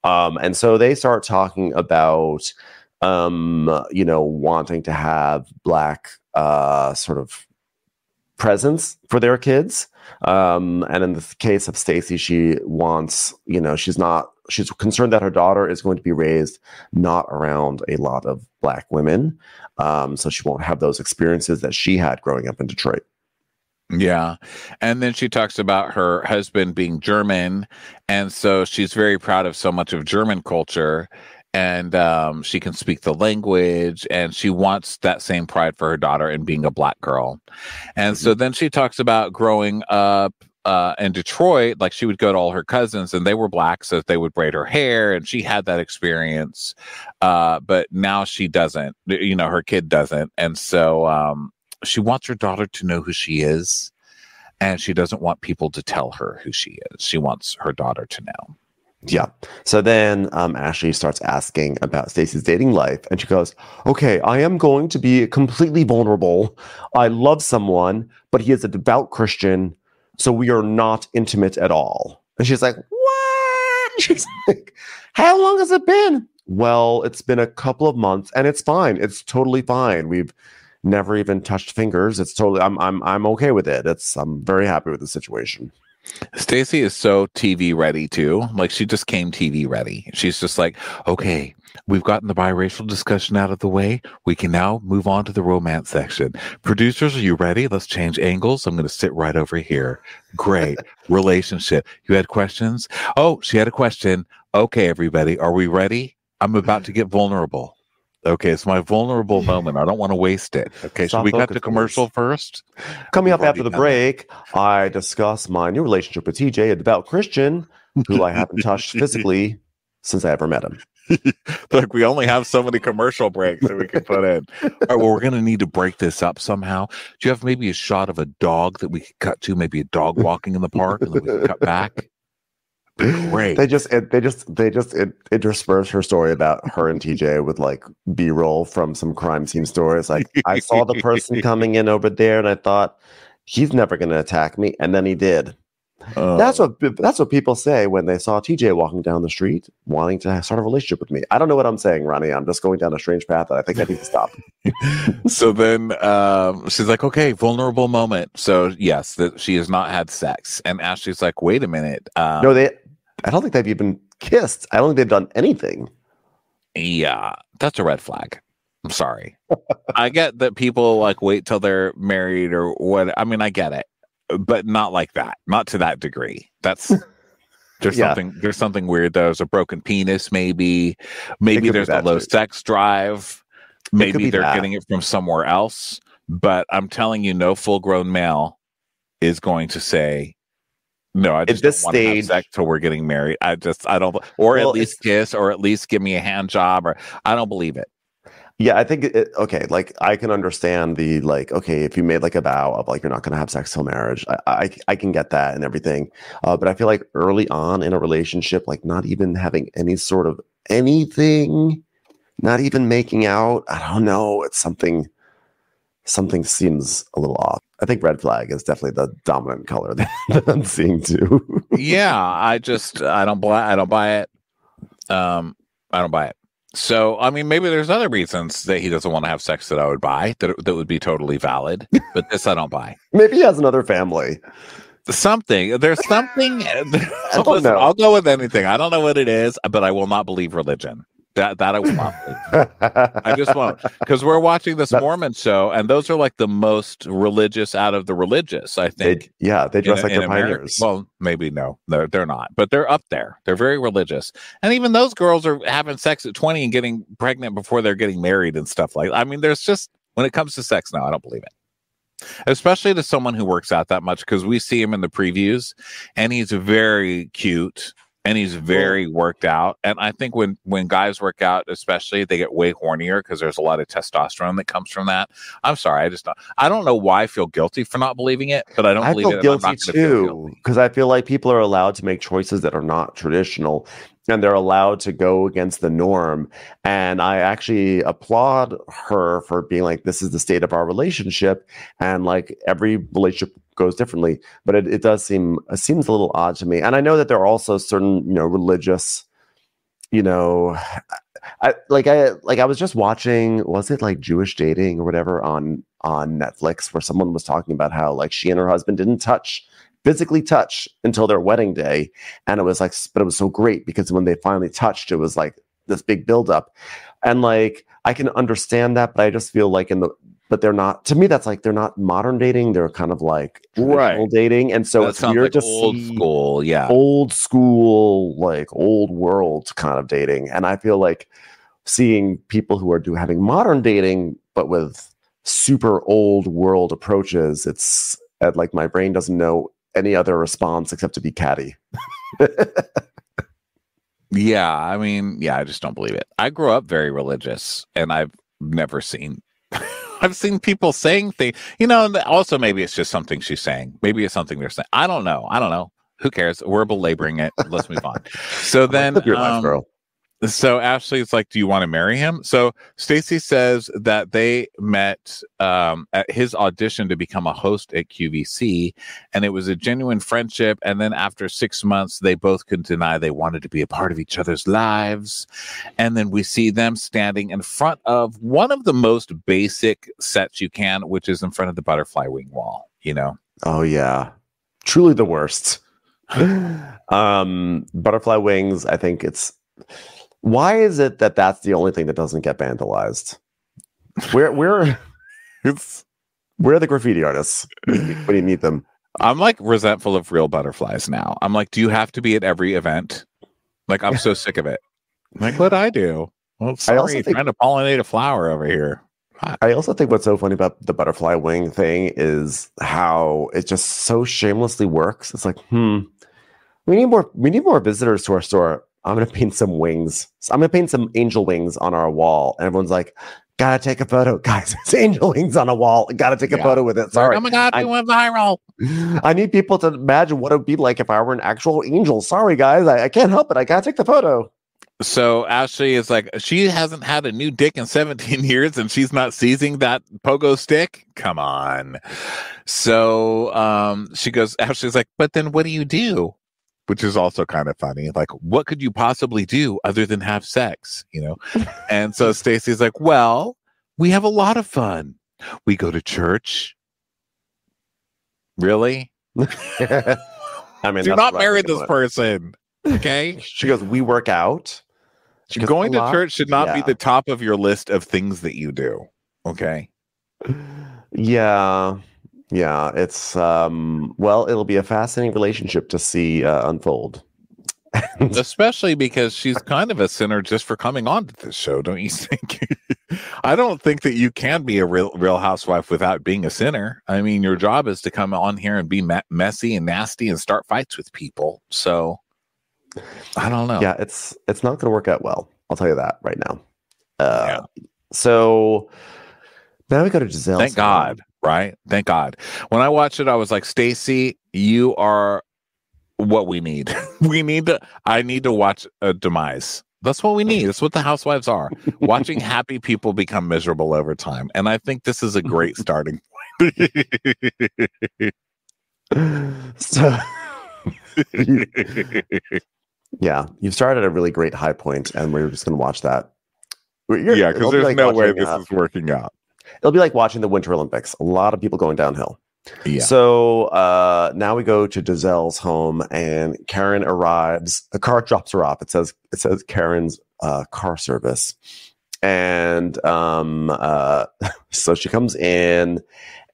and so they start talking about, wanting to have black, sort of presence for their kids. And in the case of Stacy, she wants, she's concerned that her daughter is going to be raised not around a lot of black women. So she won't have those experiences that she had growing up in Detroit. Yeah. And then she talks about her husband being German. And so she's very proud of so much of German culture. And she can speak the language, and she wants that same pride for her daughter in being a black girl. And so then she talks about growing up in Detroit. Like, she would go to all her cousins, and they were black, so they would braid her hair, and she had that experience. But now she doesn't. Her kid doesn't. And so she wants her daughter to know who she is, and she doesn't want people to tell her who she is. She wants her daughter to know. Yeah. So then Ashley starts asking about Stacy's dating life, and she goes, okay, I am going to be completely vulnerable. I love someone, but he is a devout Christian, so we are not intimate at all. And she's like, what? She's like, how long has it been? Well, it's been a couple of months, and it's fine. It's totally fine. We've never even touched fingers. It's totally, I'm okay with it. I'm very happy with the situation. Stacy is so TV ready too. Like, she just came TV ready. She's just like, okay, we've gotten the biracial discussion out of the way. We can now move on to the romance section. Producers, are you ready? Let's change angles. I'm going to sit right over here. Great. Relationship. You had questions? Oh, she had a question. Okay, everybody, are we ready? I'm about to get vulnerable. Okay, it's my vulnerable moment. I don't want to waste it. Okay, should we cut to commercial first? Coming up after the break, I discuss my new relationship with TJ, a devout Christian, who I haven't touched physically since I ever met him. Look, we only have so many commercial breaks that we can put in. All right, well, we're going to need to break this up somehow. Do you have maybe a shot of a dog that we could cut to? Maybe a dog walking in the park, and then we can cut back? Great. They just intersperse her story about her and TJ with like B-roll from some crime scene stories. Like, I saw the person coming in over there, and I thought, he's never going to attack me, and then he did. That's what people say when they saw TJ walking down the street wanting to start a relationship with me. I don't know what I'm saying, Ronnie. I'm just going down a strange path that I think I need to stop. So then she's like, okay, vulnerable moment. So yes, that she has not had sex, and Ashley's like, wait a minute. No, I don't think they've even kissed. I don't think they've done anything. Yeah, that's a red flag. I'm sorry. I get that people like wait till they're married or what. I mean, I get it, but not like that. Not to that degree. There's something weird. There's a broken penis, maybe there's a low sex drive. Maybe they're getting it from somewhere else. But I'm telling you, no full-grown male is going to say, no, I just don't want to have sex till we're getting married. I don't, or at least kiss, or at least give me a hand job, or I don't believe it. Yeah, I think, okay, like, I can understand the, like, okay, if you made, like, a vow of, like, you're not going to have sex till marriage, I can get that and everything. But I feel like early on in a relationship, like, not even having any sort of anything, not even making out, I don't know, it's something seems a little off. I think red flag is definitely the dominant color that I'm seeing too. Yeah, I don't buy it. I don't buy it. So, I mean, maybe there's other reasons that he doesn't want to have sex that I would buy, that would be totally valid. But this I don't buy. Maybe he has another family. There's something. I don't know. I'll go with anything. I don't know what it is, but I will not believe religion. That I will not believe. I just won't, because we're watching this Mormon show, and those are like the most religious out of the religious. I think. They dress like they're America. pioneers. Well, maybe no, they're not, but they're up there. They're very religious, and even those girls are having sex at 20 and getting pregnant before they're getting married and stuff like. I mean, there's just when it comes to sex now, I don't believe it. Especially to someone who works out that much, because we see him in the previews, and he's very cute. And he's very worked out. And I think when guys work out, especially, they get way hornier because there's a lot of testosterone that comes from that. I'm sorry. I don't know why I feel guilty for not believing it, but I don't believe feel it. Guilty I'm not too, because I feel like people are allowed to make choices that are not traditional, and they're allowed to go against the norm. And I actually applaud her for being like, this is the state of our relationship. And like every relationship goes differently, but it seems a little odd to me. And I know that there are also certain, religious, I was just watching, was it like Jewish Dating or whatever on Netflix, where someone was talking about how like she and her husband didn't physically touch until their wedding day. And it was like, but it was so great because when they finally touched, it was like this big buildup. And like, I can understand that, but I just feel like but they're not, to me, that's like, they're not modern dating. They're kind of like traditional dating. And so it's weird to old see school, old school, like old world kind of dating. And I feel like seeing people who are having modern dating, but with super old world approaches, it's like my brain doesn't know any other response except to be catty. Yeah, I mean, I just don't believe it. I grew up very religious, and I've never seen I've seen people saying things, and also maybe it's just something she's saying. Maybe it's something they're saying. I don't know. Who cares? We're belaboring it. Let's move on. So then, your life, girl. So Ashley's like, do you want to marry him? So Stacy says that they met at his audition to become a host at QVC, and it was a genuine friendship. And then after 6 months, they both couldn't deny they wanted to be a part of each other's lives. And then we see them standing in front of one of the most basic sets you can, which is in front of the butterfly wing wall, Oh, yeah. Truly the worst. Butterfly wings, I think why is it that that's the only thing that doesn't get vandalized? We're the graffiti artists when you meet them. I'm like resentful of real butterflies now. I'm like, do you have to be at every event? Like, I'm so sick of it. Like, what I do? Well, sorry, trying to pollinate a flower over here. I also think what's so funny about the butterfly wing thing is how it just so shamelessly works. It's like, we need more visitors to our store. I'm going to paint some wings. I'm going to paint some angel wings on our wall. And everyone's like, gotta take a photo. Guys, it's angel wings on a wall. Gotta take a photo with it. Sorry. Oh my God, we went viral. I need people to imagine what it would be like if I were an actual angel. Sorry, guys. I can't help it. I gotta take the photo. So Ashley is like, she hasn't had a new dick in 17 years and she's not seizing that pogo stick? Come on. So she goes, Ashley's like, but then what do you do? Which is also kind of funny. Like, what could you possibly do other than have sex? And so Stacy's like, well, we have a lot of fun. We go to church. Really? I mean, do not marry this person. Okay. She goes, we work out. Going to church should not be the top of your list of things that you do. Okay. Yeah. Yeah, it's it'll be a fascinating relationship to see unfold. Especially because she's kind of a sinner just for coming on to this show, don't you think? I don't think that you can be a real housewife without being a sinner. I mean, your job is to come on here and be messy and nasty and start fights with people. So I don't know. Yeah, it's not going to work out well. I'll tell you that right now. So now we go to Giselle. Thank God. Right? Thank God. When I watched it, I was like, Stacy, you are what we need. I need to watch a demise. That's what we need. That's what the housewives are. Watching happy people become miserable over time. And I think this is a great starting point. So, yeah, you've started at a really great high point, and we're just going to watch that. Because there's no way this is working out. It'll be like watching the Winter Olympics. A lot of people going downhill. Yeah. So now we go to Giselle's home, and Karen arrives. A car drops her off. It says Karen's car service, and so she comes in,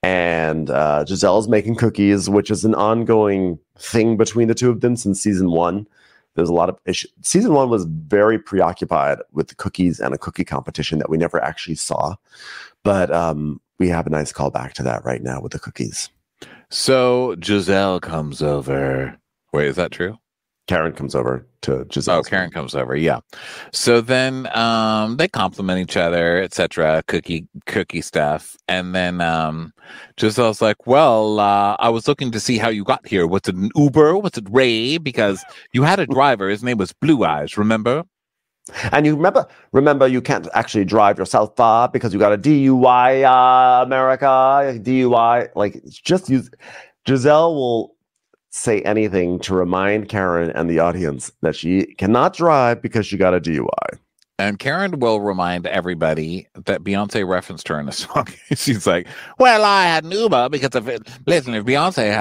and Giselle's making cookies, which is an ongoing thing between the two of them since season 1. There's a lot of issues. Season 1 was very preoccupied with the cookies and a cookie competition that we never actually saw, but we have a nice callback to that right now with the cookies. So Giselle comes over. Wait, is that true? Karen comes over to Giselle. Oh, Karen comes over. Yeah. So then they compliment each other, etc. Cookie stuff, and then Giselle's like, "Well, I was looking to see how you got here. Was it an Uber? Was it Ray? Because you had a driver. His name was Blue Eyes. Remember?" And you remember you can't actually drive yourself far because you got a DUI, America. DUI, like just use. Giselle will say anything to remind Karen and the audience that she cannot drive because she got a DUI. And Karen will remind everybody that Beyonce referenced her in the song. She's like, "Well, I had an Uber because if Beyonce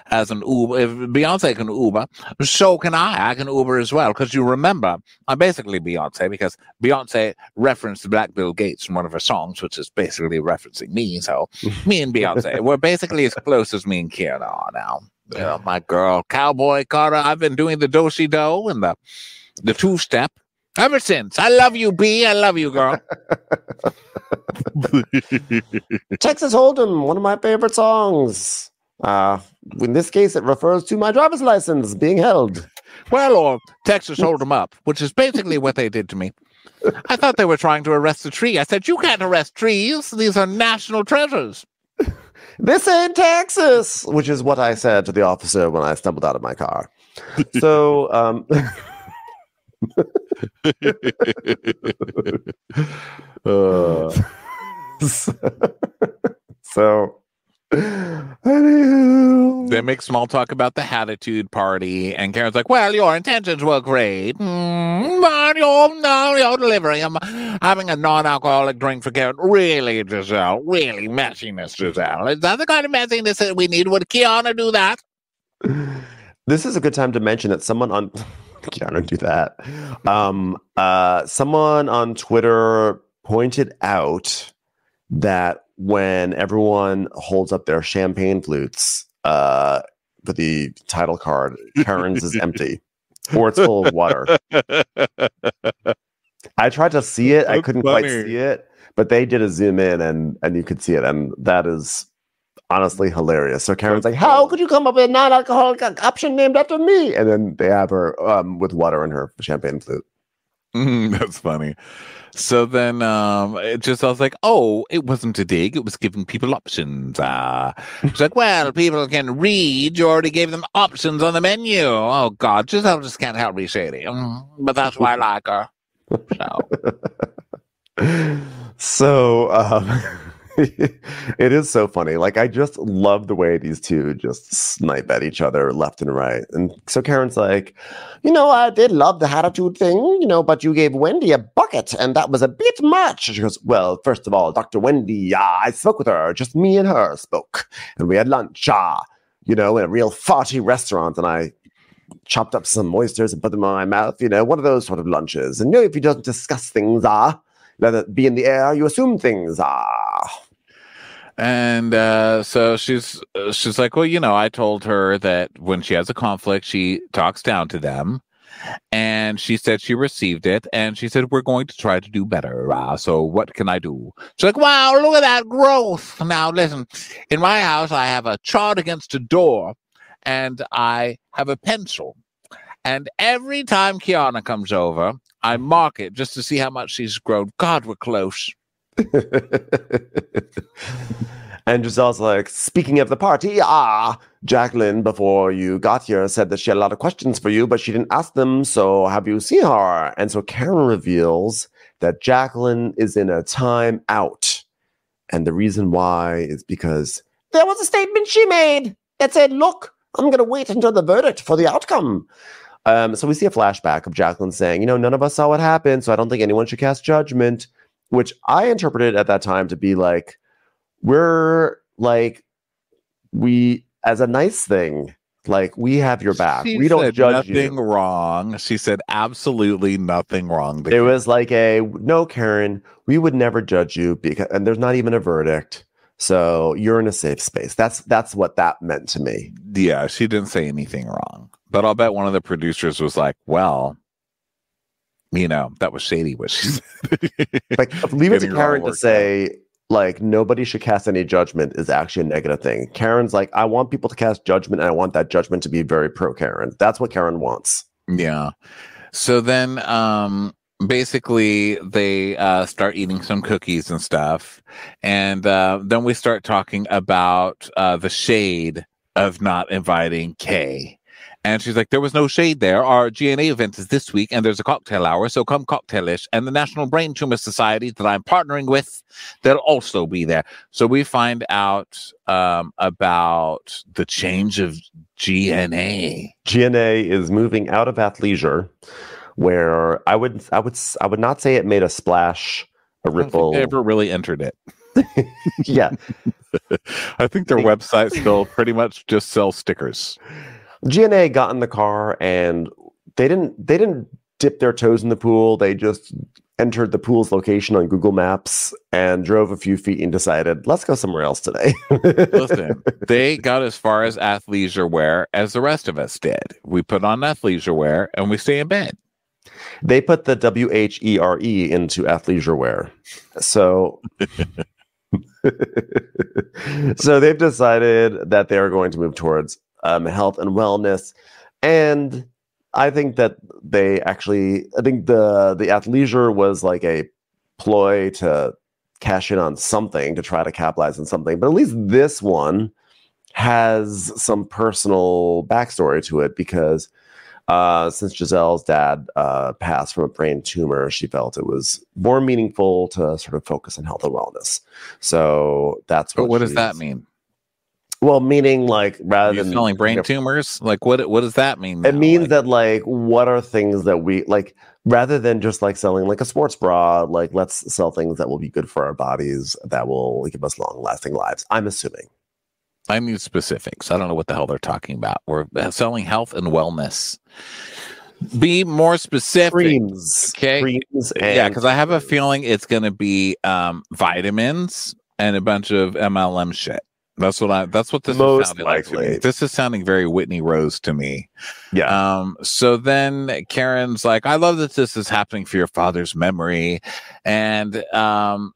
has an Uber, if Beyonce can Uber, so can I. I can Uber as well. Because you remember, I'm basically Beyonce because Beyonce referenced Black Bill Gates in one of her songs, which is basically referencing me. So me and Beyonce, we're basically as close as me and Karen are now. You know, my girl, Cowboy Carter. I've been doing the do-si-do and the two-step. Ever since. I love you, B. I love you, girl." Texas Hold'em, one of my favorite songs. In this case, it refers to my driver's license being held. Well, or Texas Hold'em Up, which is basically what they did to me. I thought they were trying to arrest a tree. I said, "You can't arrest trees. These are national treasures." This ain't Texas, which is what I said to the officer when I stumbled out of my car. So, so anywho. They make small talk about the Hatitude party, and Karen's like, "Well, your intentions were great, but your delivery. I'm having a non-alcoholic drink for Karen. Really, Giselle, really messiness, Giselle. Is that the kind of messiness that we need? Would Kiana do that?" This is a good time to mention that someone on Keanu do that. Someone on Twitter pointed out that when everyone holds up their champagne flutes for the title card, Karen's is empty or it's full of water. I tried to see it. I couldn't quite see it, but they did a zoom in and you could see it. And that is honestly hilarious. So Karen's like, "How could you come up with a non-alcoholic option named after me?" And then they have her with water in her champagne flute. That's funny. So then it just, I was like, "Oh, it wasn't a dig. It was giving people options." It's like, "Well, people can read. You already gave them options on the menu." Oh, God. Giselle just can't help me shady. But that's why I like her. So it is so funny. Like, I just love the way these two just snipe at each other left and right. And so Karen's like, "I did love the Hatitude thing, but you gave Wendy a bucket and that was a bit much." She goes, "Well, first of all, Dr. Wendy, I spoke with her. Just me and her spoke. And we had lunch, in a real farty restaurant. And I chopped up some oysters and put them in my mouth, one of those sort of lunches. And if you don't discuss things, let it be in the air, you assume things, And so she's like, "Well, I told her that when she has a conflict, she talks down to them." And she said she received it. And she said, "We're going to try to do better. So what can I do?" She's like, "Wow, look at that growth. Now, listen, in my house, I have a chart against a door and I have a pencil. And every time Kiana comes over, I mark it just to see how much she's grown. God, we're close." And Giselle's like, "Speaking of the party, Jacqueline, before you got here, said that she had a lot of questions for you, but she didn't ask them. So have you seen her?" And so Karen reveals that Jacqueline is in a time out. And the reason why is because there was a statement she made that said, "Look, I'm going to wait until the verdict for the outcome." So we see a flashback of Jacqueline saying, "None of us saw what happened, so I don't think anyone should cast judgment," which I interpreted at that time to be like, we're like we, as a nice thing, like, we have your back. She We don't said judge nothing you. wrong. She said absolutely nothing wrong. It was like no, Karen, we would never judge you because, and there's not even a verdict. So you're in a safe space. That's what that meant to me. Yeah, she didn't say anything wrong. But I'll bet one of the producers was like, well, that was shady what she said. Like, leave it to Getting her all Karen to worked say, like, nobody should cast any judgment is actually a negative thing. Karen's like, I want people to cast judgment, and I want that judgment to be very pro Karen. That's what Karen wants. Yeah. So then basically they start eating some cookies and stuff. And then we start talking about the shade of not inviting Kay. And she's like, there was no shade there. Our GNA event is this week, and there's a cocktail hour, so come cocktailish. And the National Brain Tumor Society that I'm partnering with, they'll also be there. So we find out about the change of GNA. GNA is moving out of athleisure, where I would not say it made a splash, a ripple. I don't think they ever really entered it. Yeah. I think their website still pretty much just sells stickers. GNA got in the car and they didn't dip their toes in the pool. They just entered the pool's location on Google Maps and drove a few feet and decided, let's go somewhere else today. Listen, they got as far as athleisure wear as the rest of us did. We put on athleisure wear and we stay in bed. They put the WHERE into athleisure wear. So so they've decided that they are going to move towards health and wellness. And I think that the athleisure was like a ploy to cash in on something, to try to capitalize on something. But at least this one has some personal backstory to it, because since Giselle's dad passed from a brain tumor, she felt it was more meaningful to sort of focus on health and wellness. So that's what. But what does that mean? Well, meaning, like, rather than selling brain tumors, like what does that mean now? It means that, like, what are things that we like, rather than just like selling like a sports bra, like, let's sell things that will be good for our bodies, that will give us long lasting lives, I'm assuming. I need specifics. I don't know what the hell they're talking about. We're selling health and wellness. Be more specific. Creams. Okay. Creams Yeah, because I have a feeling it's going to be vitamins and a bunch of MLM shit. That's what this most is sounding likely. like to me. This is sounding very Whitney Rose to me. Yeah. So then Karen's like, I love that this is happening for your father's memory. And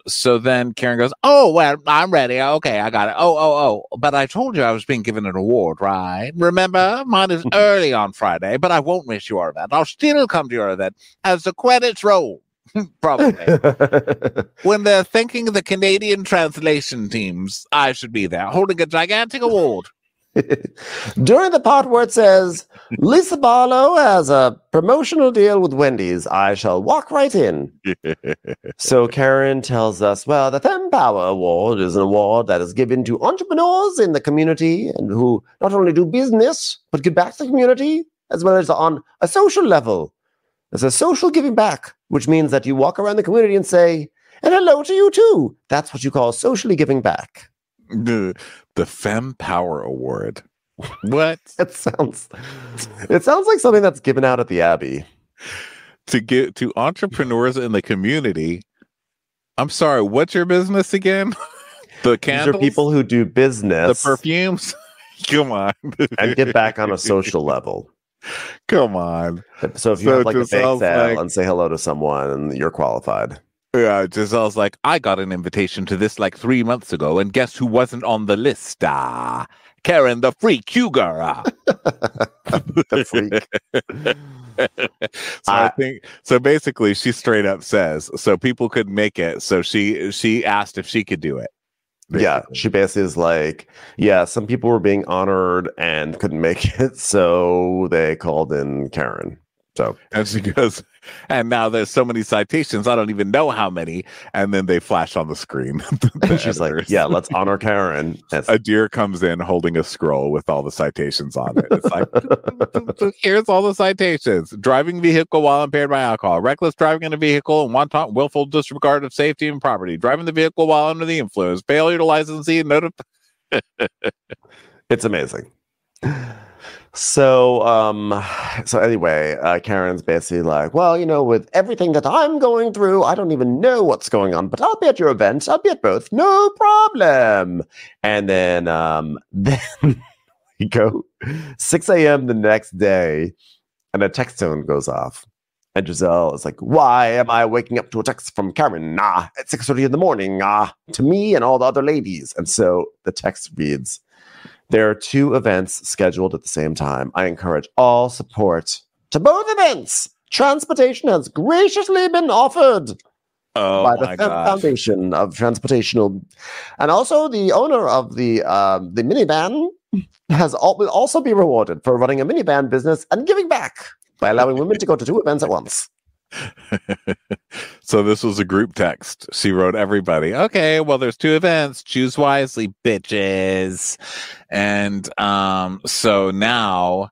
so then Karen goes, oh, well, I'm ready. Okay, I got it. Oh. But I told you I was being given an award, right? Remember? Mine is early on Friday, but I won't miss your event. I'll still come to your event as the credits roll. Probably. When they're thanking the Canadian translation teams, I should be there holding a gigantic award. During the part where it says Lisa Barlow has a promotional deal with Wendy's, I shall walk right in. So Karen tells us, well, the FemPower Award is an award that is given to entrepreneurs in the community and who not only do business, but give back to the community, as well as on a social level. It's a social giving back, which means that you walk around the community and say, and hello to you too. That's what you call socially giving back. The Fem Power Award. What? It sounds like something that's given out at the Abbey. To give to entrepreneurs in the community. I'm sorry, what's your business again? The candles? These are people who do business. The perfumes? Come on. And get back on a social level. Come on. So if you have like a bake sale and say hello to someone, you're qualified. Yeah, Giselle's like, I got an invitation to this like 3 months ago, and guess who wasn't on the list? Karen the Freak Huger. The freak. I think so. Basically, she straight up says so people could make it. So she asked if she could do it. Basically. Yeah, she basically is like, yeah, some people were being honored and couldn't make it, so they called in Karen. So, and she goes, and now there's so many citations, I don't even know how many. And then they flash on the screen. And she's like, yeah, let's honor Karen. A deer comes in holding a scroll with all the citations on it. It's like, here's all the citations: driving vehicle while impaired by alcohol, reckless driving in a vehicle, and wanton willful disregard of safety and property, driving the vehicle while under the influence, failure to license and notify. It's amazing. So anyway, Karen's basically like, well, with everything that I'm going through, I don't even know what's going on, but I'll be at your event. I'll be at both. No problem. And then then we go 6 a.m. the next day, and a text tone goes off. And Giselle is like, why am I waking up to a text from Karen? At 6:30 in the morning, to me and all the other ladies. And so the text reads, there are 2 events scheduled at the same time. I encourage all support to both events. Transportation has graciously been offered by the Foundation of Transportational. And also the owner of the minivan will also be rewarded for running a minivan business and giving back by allowing women to go to 2 events at once. So this was a group text. She wrote everybody, okay, well, there's 2 events. Choose wisely, bitches. And so now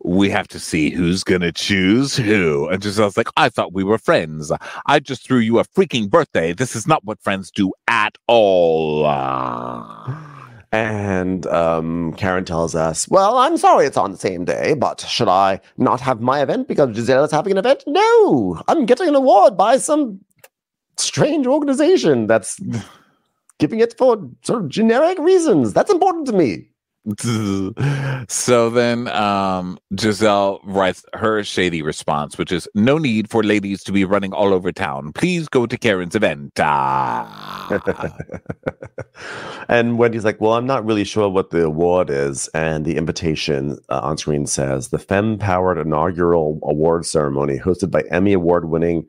we have to see who's going to choose who. And Giselle's like, I thought we were friends. I just threw you a freaking birthday. This is not what friends do at all. And Karen tells us, well, I'm sorry it's on the same day, but should I not have my event because Giselle is having an event? No, I'm getting an award by some strange organization that's giving it for sort of generic reasons. That's important to me. So then Giselle writes her shady response, which is, no need for ladies to be running all over town. Please go to Karen's event. And Wendy's like, well, I'm not really sure what the award is. And the invitation on screen says, the femme-powered inaugural award ceremony hosted by Emmy Award-winning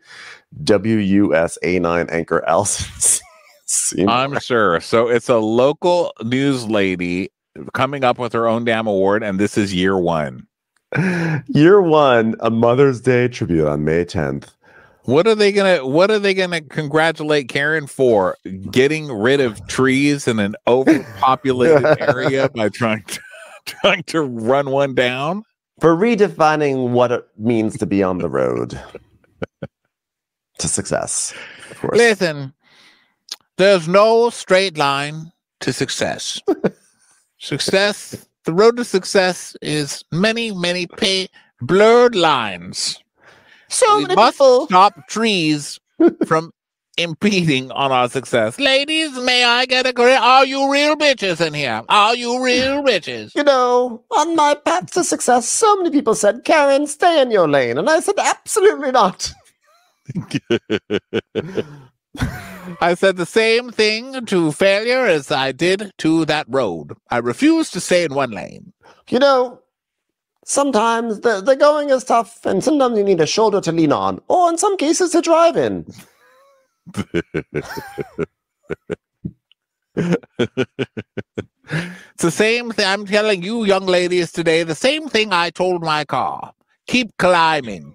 WUSA9 anchor Alison. I'm sure. So it's a local news lady coming up with her own damn award, and this is year 1. Year 1, a Mother's Day tribute on May 10th. What are they gonna congratulate Karen for? Getting rid of trees in an overpopulated area by trying to run one down? For redefining what it means to be on the road to success, of course. Listen, there's no straight line to success. Success, the road to success is many, many blurred lines. So we must stop trees from impeding on our success. Ladies, may I get a great? Are you real bitches in here? Are you real bitches? On my path to success, so many people said, Karen, stay in your lane. And I said, absolutely not. I said the same thing to failure as I did to that road. I refuse to stay in one lane. Sometimes the going is tough, and sometimes you need a shoulder to lean on, or in some cases to drive in. It's the same thing I'm telling you, young ladies, today. The same thing I told my car. Keep climbing.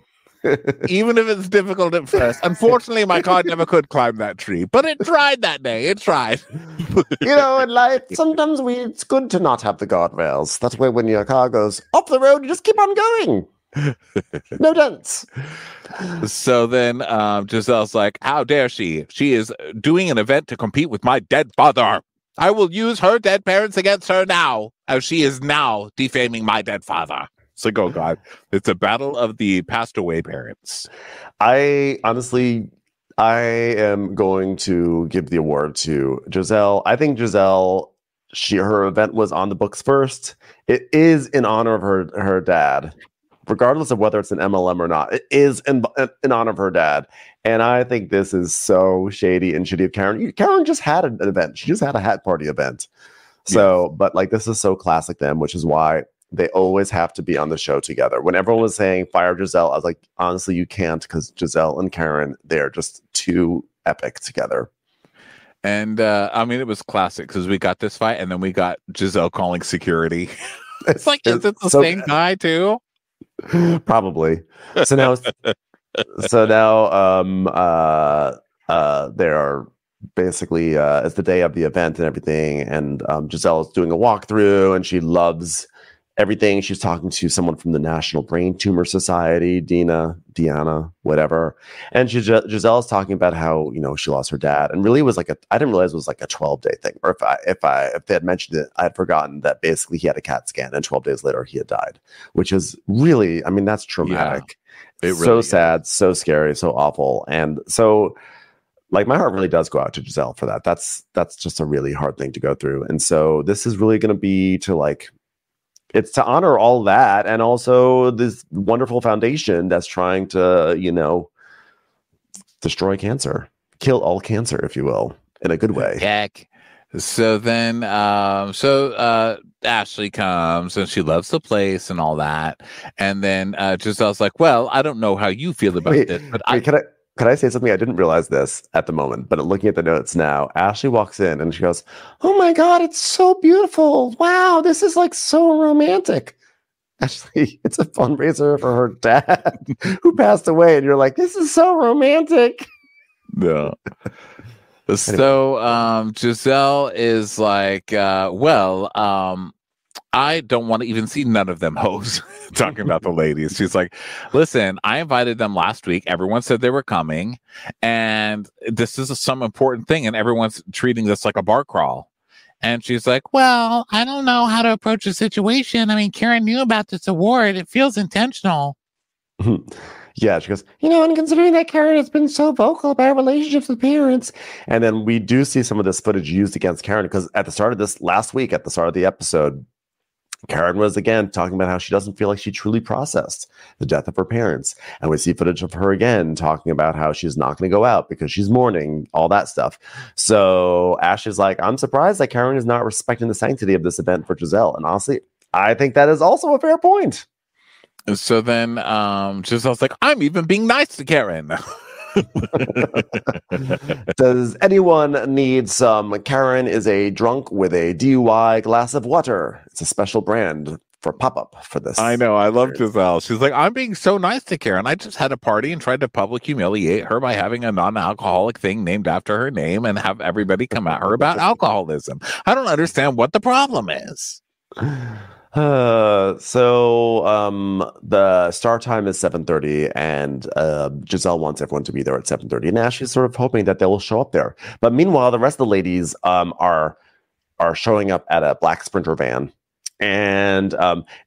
Even if it's difficult at first. Unfortunately, my car never could climb that tree, but it tried that day. It tried. In life, sometimes it's good to not have the guardrails. That way, when your car goes off the road, you just keep on going. No dents. So then Giselle's like, how dare she? She is doing an event to compete with my dead father. I will use her dead parents against her now, as she is now defaming my dead father. It's like, oh God, it's a battle of the passed away parents. I am going to give the award to Giselle. I think Giselle, her event was on the books first. It is in honor of her dad, regardless of whether it's an MLM or not. It is in honor of her dad. And I think this is so shady and shitty of Karen. Karen just had an event. She just had a hat party event. So, yeah. But this is so classic them, which is why they always have to be on the show together. When everyone was saying fire Giselle, I was like, honestly, you can't, because Giselle and Karen, they're just too epic together. And it was classic because we got this fight and then we got Giselle calling security. It's like, is it the same guy too? Probably. So now they're basically it's the day of the event and everything, and Giselle is doing a walkthrough, and she loves everything. She's talking to someone from the National Brain Tumor Society, Deanna, whatever. And Giselle's talking about how, she lost her dad. And really it was I didn't realize it was like a 12-day thing. Or if they had mentioned it, I had forgotten that basically he had a CAT scan and 12 days later he had died, which is really, that's traumatic. Yeah, it really so is. sad, so scary, so awful. And so my heart really does go out to Giselle for that. That's just a really hard thing to go through. And so this is really going to be it's to honor all that, and also this wonderful foundation that's trying to, destroy cancer, kill all cancer, if you will, in a good way. Heck. So then, Ashley comes and she loves the place and all that. And then Giselle's like, well, I don't know how you feel about this, but Can I say something? I didn't realize this at the moment, but looking at the notes now, Ashley walks in and she goes, "Oh my God, it's so beautiful. Wow, this is so romantic." Actually, it's a fundraiser for her dad who passed away. And you're like, this is so romantic. No. So Giselle is like, I don't want to even see none of them hoes. Talking about the ladies. She's like, listen, I invited them last week. Everyone said they were coming. And this is some important thing. And everyone's treating this like a bar crawl. And she's like, well, I don't know how to approach the situation. I mean, Karen knew about this award. It feels intentional. Yeah, she goes, and considering that Karen has been so vocal about relationships with parents. And then we do see some of this footage used against Karen because at the start of this last week, at the start of the episode, Karen was again talking about how she doesn't feel like she truly processed the death of her parents. And we see footage of her again talking about how she's not going to go out because she's mourning, all that stuff. So Ash is like, I'm surprised that Karen is not respecting the sanctity of this event for Giselle. And honestly, I think that is also a fair point. So then Giselle's like, I'm even being nice to Karen. Does anyone need some? Karen is a drunk with a DUI glass of water. It's a special brand for pop-up for this. I know. I love Giselle. She's like, I'm being so nice to Karen. I just had a party and tried to public humiliate her by having a non-alcoholic thing named after her name and have everybody come at her about alcoholism. I don't understand what the problem is. The start time is 7:30, and Giselle wants everyone to be there at 7:30. And Ashley's sort of hoping that they will show up there. But meanwhile, the rest of the ladies are showing up at a black Sprinter van. And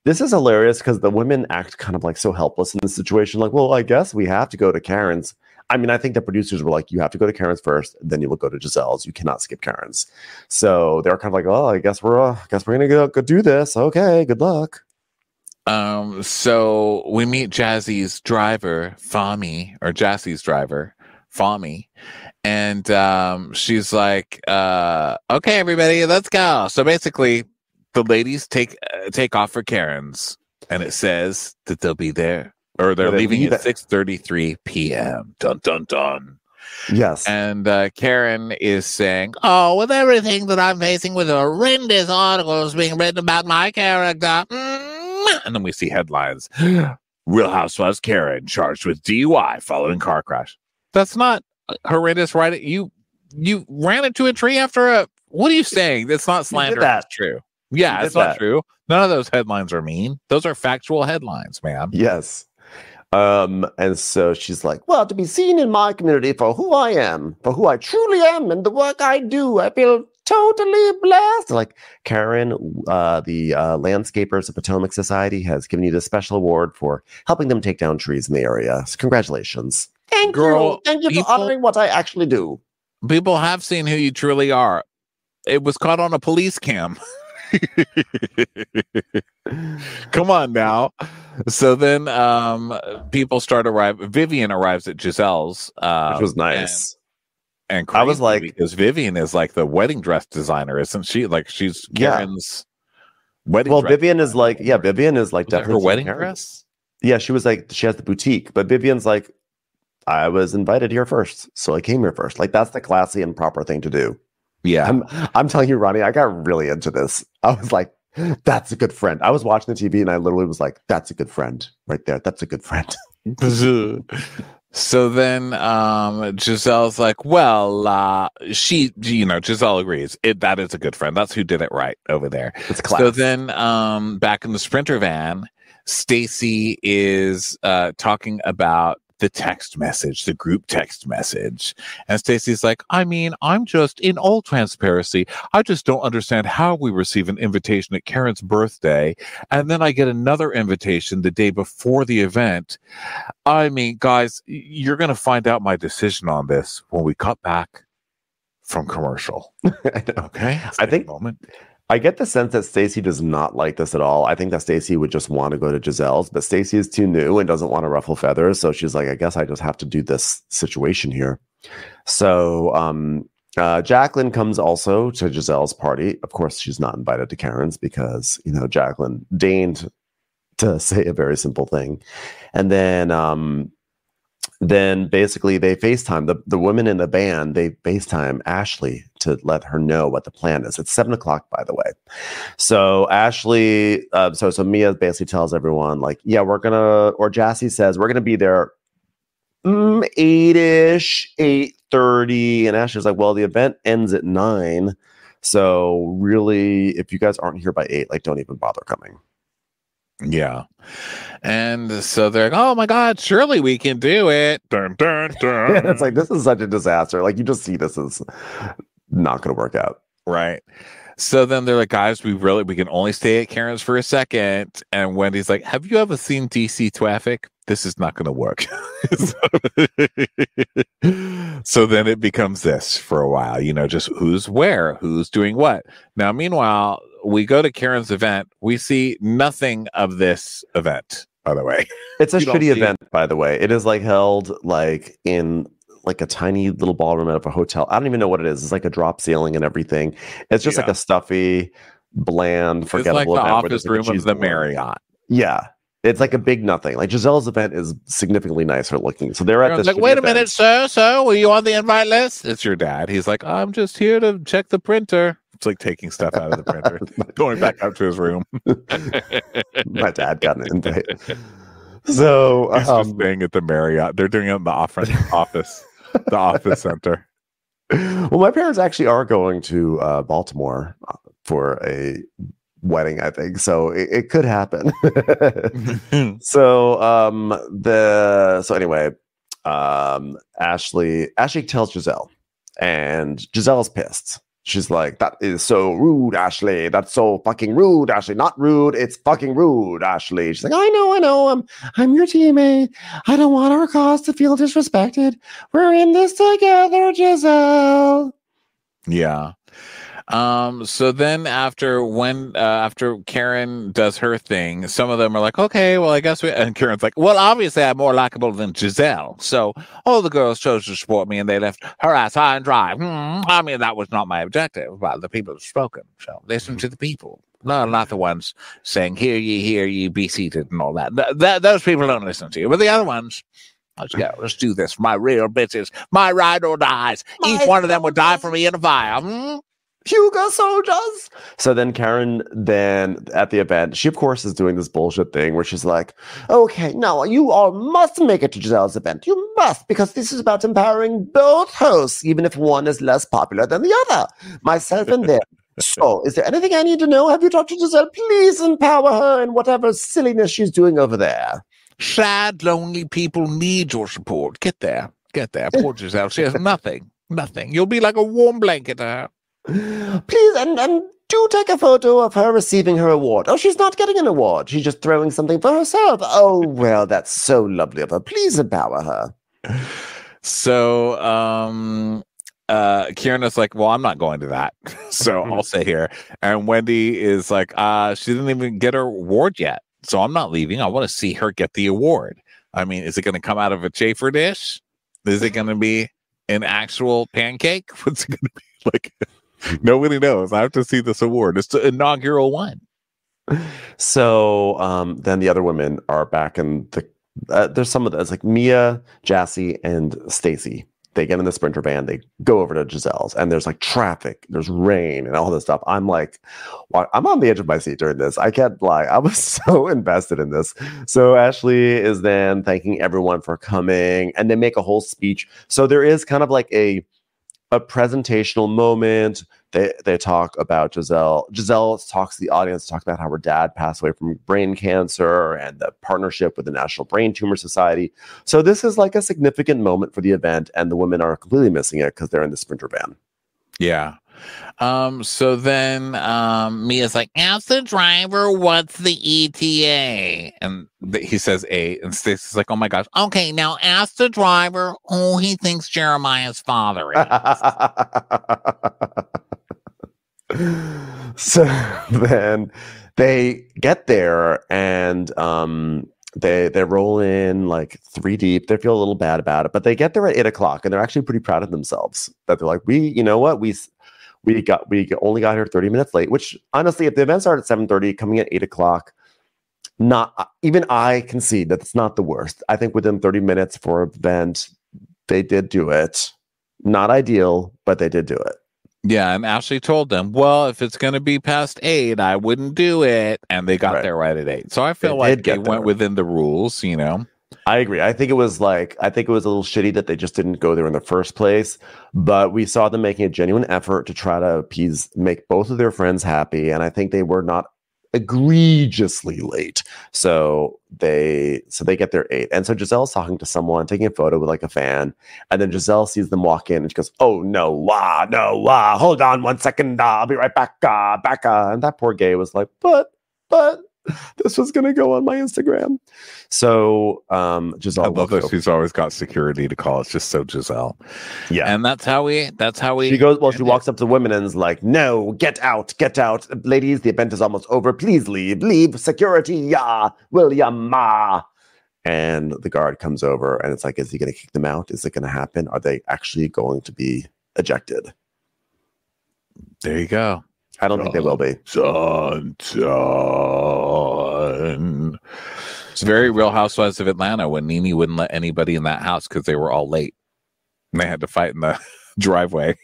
this is hilarious because the women act kind of so helpless in this situation. Like, well, I guess we have to go to Karen's. I mean, I think the producers were like, you have to go to Karen's first, then you will go to Giselle's. You cannot skip Karen's. So they're kind of like, oh, I guess we're gonna go do this. Okay, good luck. So we meet Jazzy's driver, Fahmy, and she's like, okay, everybody, let's go. So basically, the ladies take off for Karen's, and it says that they'll be there. Or they're leaving at 6:33 p.m. Dun, dun, dun. Yes. And Karen is saying, oh, with everything that I'm facing with horrendous articles being written about my character. And then we see headlines. Real Housewives Karen charged with DUI following car crash. That's not horrendous, right? You ran into a tree after a... What are you saying? That's not slander. That's true. Yeah, it's not true. None of those headlines are mean. Those are factual headlines, man. Yes. And so she's like, well, to be seen in my community for who I am, for who I truly am, and the work I do, I feel totally blessed. Like, Karen, the Landscapers of Potomac Society has given you this special award for helping them take down trees in the area. So congratulations. Thank you for honoring what I actually do. People have seen who you truly are. It was caught on a police cam. Come on now. So then people start arriving. Vivian arrives at Giselle's, which was nice. And I was like, because Vivian is like the wedding dress designer, isn't she? Like, she's Karen's wedding dress. Vivian is like, Vivian is like definitely her wedding dress. Yeah, she was like, she has the boutique, but Vivian's like, I was invited here first, so I came here first. Like, that's the classy and proper thing to do. Yeah. I'm telling you, Ronnie, I got really into this. I was like, that's a good friend. I was watching the TV and I literally was like, that's a good friend right there. That's a good friend. So then Giselle's like, well, Giselle agrees. That is a good friend. That's who did it right over there. It's class. So then back in the Sprinter van, Stacy is talking about the text message, the group text message. And Stacy's like, I mean, I'm just, in all transparency, I just don't understand how we receive an invitation at Karen's birthday, and then I get another invitation the day before the event. I mean, guys, you're going to find out my decision on this when we cut back from commercial. I know. Okay? I think moment. I get the sense that Stacy does not like this at all. I think that Stacy would just want to go to Giselle's, but Stacy is too new and doesn't want to ruffle feathers. So she's like, I guess I just have to do this situation here. So Jacqueline comes also to Giselle's party. Of course, she's not invited to Karen's because, Jacqueline deigned to say a very simple thing. And then basically they FaceTime the women in the band. They FaceTime Ashley to let her know what the plan is. It's 7:00, by the way. So Ashley, so Mia basically tells everyone like, yeah, or Jassy says we're gonna be there 8-ish, 8:30, and Ashley's like, well, the event ends at 9, so really, if you guys aren't here by 8, like, don't even bother coming. Yeah. And so they're like, oh my God, surely we can do it. Dun, dun, dun. It's like, this is such a disaster. Like, you just see this is not going to work out. Right. So then they're like, guys, we can only stay at Karen's for a second. And Wendy's like, have you ever seen DC traffic? This is not going to work. So then it becomes this for a while, just who's where, who's doing what. Now, meanwhile, we go to Karen's event. We see nothing of this event, by the way. It's a shitty event, by the way. It is like held like in like a tiny little ballroom at a hotel. I don't even know what it is. It's like a drop ceiling and everything. It's just like a stuffy, bland, forgettable event. It's like the office room of the Marriott. Yeah. It's like a big nothing. Like Giselle's event is significantly nicer looking. So they're at this. Like, wait a minute, sir. Were you on the invite list? It's your dad. He's like, I'm just here to check the printer. It's like taking stuff out of the printer, going back up to his room. My dad got an invite. So he's just staying at the Marriott. They're doing it in the office, the office center. Well, my parents actually are going to Baltimore for a wedding, I think, so it could happen. So anyway, Ashley tells Giselle, and Giselle's pissed. She's like, that is so rude, Ashley. That's so fucking rude, Ashley. Not rude, it's fucking rude, Ashley. She's like, I know. I'm your teammate. I don't want our cause to feel disrespected. We're in this together, Giselle. Yeah. So then after Karen does her thing, some of them are like, okay, well, I guess and Karen's like, well, obviously I'm more likable than Giselle. So all the girls chose to support me and they left her ass high and dry. I mean, that was not my objective, but the people have spoken. So listen to the people. No, not the ones saying, hear ye, be seated and all that. Those people don't listen to you, but the other ones, let's go. Let's do this. My real bitches, my ride or dies. Each one of them would die for me in a fire. Hugo soldiers. So then Karen, at the event, she of course is doing this bullshit thing where she's like, okay, now you all must make it to Giselle's event. You must, because this is about empowering both hosts, even if one is less popular than the other. Myself and them. So, is there anything I need to know? Have you talked to Giselle? Please empower her in whatever silliness she's doing over there. Sad, lonely people need your support. Get there. Poor Giselle. She has nothing. You'll be like a warm blanket to her. Please, and do take a photo of her receiving her award. Oh, she's not getting an award. She's just throwing something for herself. Oh, well, that's so lovely of her. Please empower her. So, Kieran is like, well, I'm not going to that. So I'll stay here. And Wendy is like, she didn't even get her award yet. So I'm not leaving. I want to see her get the award. I mean, is it going to come out of a chafer dish? Is it going to be an actual pancake? What's it going to be like? Nobody knows. I have to see this award. It's the inaugural one. So then the other women are back in the there's some of that. It's like Mia, Jassy, and Stacy. They get in the Sprinter van, they go over to Giselle's, and there's like traffic, there's rain, and all this stuff. I'm like, I'm on the edge of my seat during this. I can't lie. I was so invested in this. So Ashley is then thanking everyone for coming, and they make a whole speech. So there is kind of like a presentational moment. They talk about Giselle. Giselle talks to the audience, talks about how her dad passed away from brain cancer and the partnership with the National Brain Tumor Society. So this is like a significant moment for the event, and the women are completely missing it because they're in the Sprinter van. Yeah. So then Mia's like, ask the driver what's the ETA, and he says 8, and Stacey's like, oh my gosh, okay, now ask the driver who he thinks Jeremiah's father is. So then they get there, and they roll in like 3 deep. They feel a little bad about it, but they get there at 8:00, and they're actually pretty proud of themselves that they're like, you know what, we only got here 30 minutes late. Which honestly, if the event started at 7:30, coming at 8:00, not even I concede that it's not the worst. I think within 30 minutes for an event, they did do it. Not ideal, but they did do it. Yeah, and Ashley told them, well, if it's going to be past 8, I wouldn't do it. And they got there right at 8. So I feel like they went within the rules, you know. I agree. I think it was a little shitty that they just didn't go there in the first place. But we saw them making a genuine effort to try to make both of their friends happy. And I think they were not egregiously late. So they get there 8. And so Giselle's talking to someone, taking a photo with like a fan. And then Giselle sees them walk in and she goes, oh, no, hold on 1 second. I'll be right back. And that poor gay was like, but this was going to go on my Instagram. So Giselle, I love that she's always got security to call. It's just so Giselle. Yeah. And that's how we she goes, well, she walks up to women and is like, no, get out. Ladies, the event is almost over. Please leave. Security. Yeah. William. And the guard comes over and it's like, is he going to kick them out? Is it going to happen? Are they actually going to be ejected? There you go. I don't think they will be. It's very Real Housewives of Atlanta when Nene wouldn't let anybody in that house because they were all late. And they had to fight in the driveway.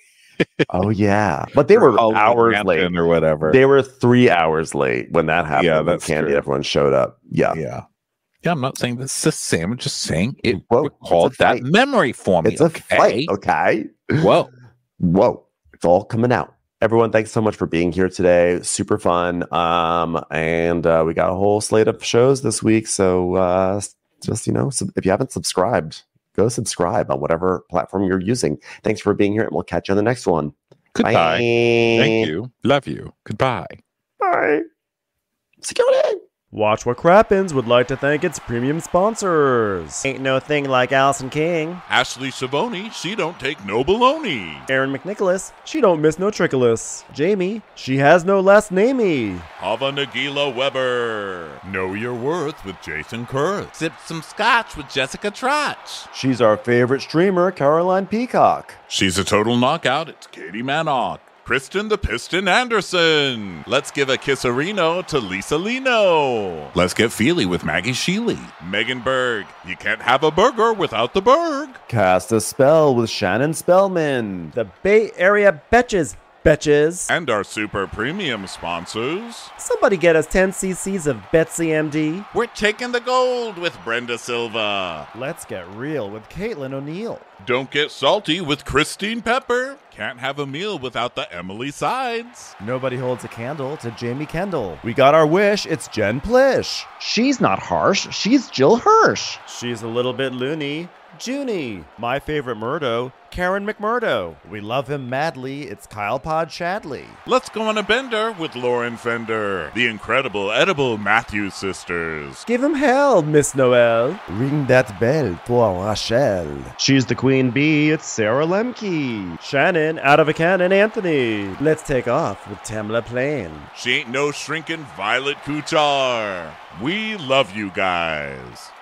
Oh, yeah. But they were hours late. Or whatever. They were 3 hours late when that happened. Yeah, that's Candy, true. everyone showed up. Yeah. Yeah, I'm not saying this is the same. I'm just saying it recalled that memory for me. It's a fight, okay? Whoa. It's all coming out. Everyone, thanks so much for being here today. Super fun. And we got a whole slate of shows this week. So just, if you haven't subscribed, go subscribe on whatever platform you're using. Thanks for being here, and we'll catch you on the next one. Goodbye. Bye. Thank you. Love you. Goodbye. Bye. Security. Watch What Crappens would like to thank its premium sponsors. Ain't no thing like Allison King. Ashley Savoni, she don't take no baloney. Aaron McNicholas, she don't miss no trickolas. Jamie, she has no last namey. Hava Nagila Weber. Know Your Worth with Jason Kurth. Sip some scotch with Jessica Trotch. She's our favorite streamer, Caroline Peacock. She's a total knockout. It's Katie Manock. Kristen the Piston Anderson. Let's give a kisserino to Lisa Lino. Let's get feely with Maggie Sheely. Megan Berg. You can't have a burger without the Berg. Cast a Spell with Shannon Spellman. The Bay Area Betches. And our super premium sponsors. Somebody get us 10 cc's of Betsy MD. We're taking the gold with Brenda Silva. Let's get real with Caitlin O'Neill. Don't get salty with Christine Pepper. Can't have a meal without the Emily Sides. Nobody holds a candle to Jamie Kendall. We got our wish, it's Jen Plish. She's not harsh, she's Jill Hirsch. She's a little bit loony. Junie. My favorite Murdo, Karen McMurdo. We love him madly, it's Kyle Pod Shadley. Let's go on a bender with Lauren Fender. The incredible edible Matthews sisters. Give him hell, Miss Noel. Ring that bell for Rachel. She's the queen bee, it's Sarah Lemke. Shannon, out of a cannon, Anthony. Let's take off with Tamla Plain. She ain't no shrinking Violet Kuchar. We love you guys.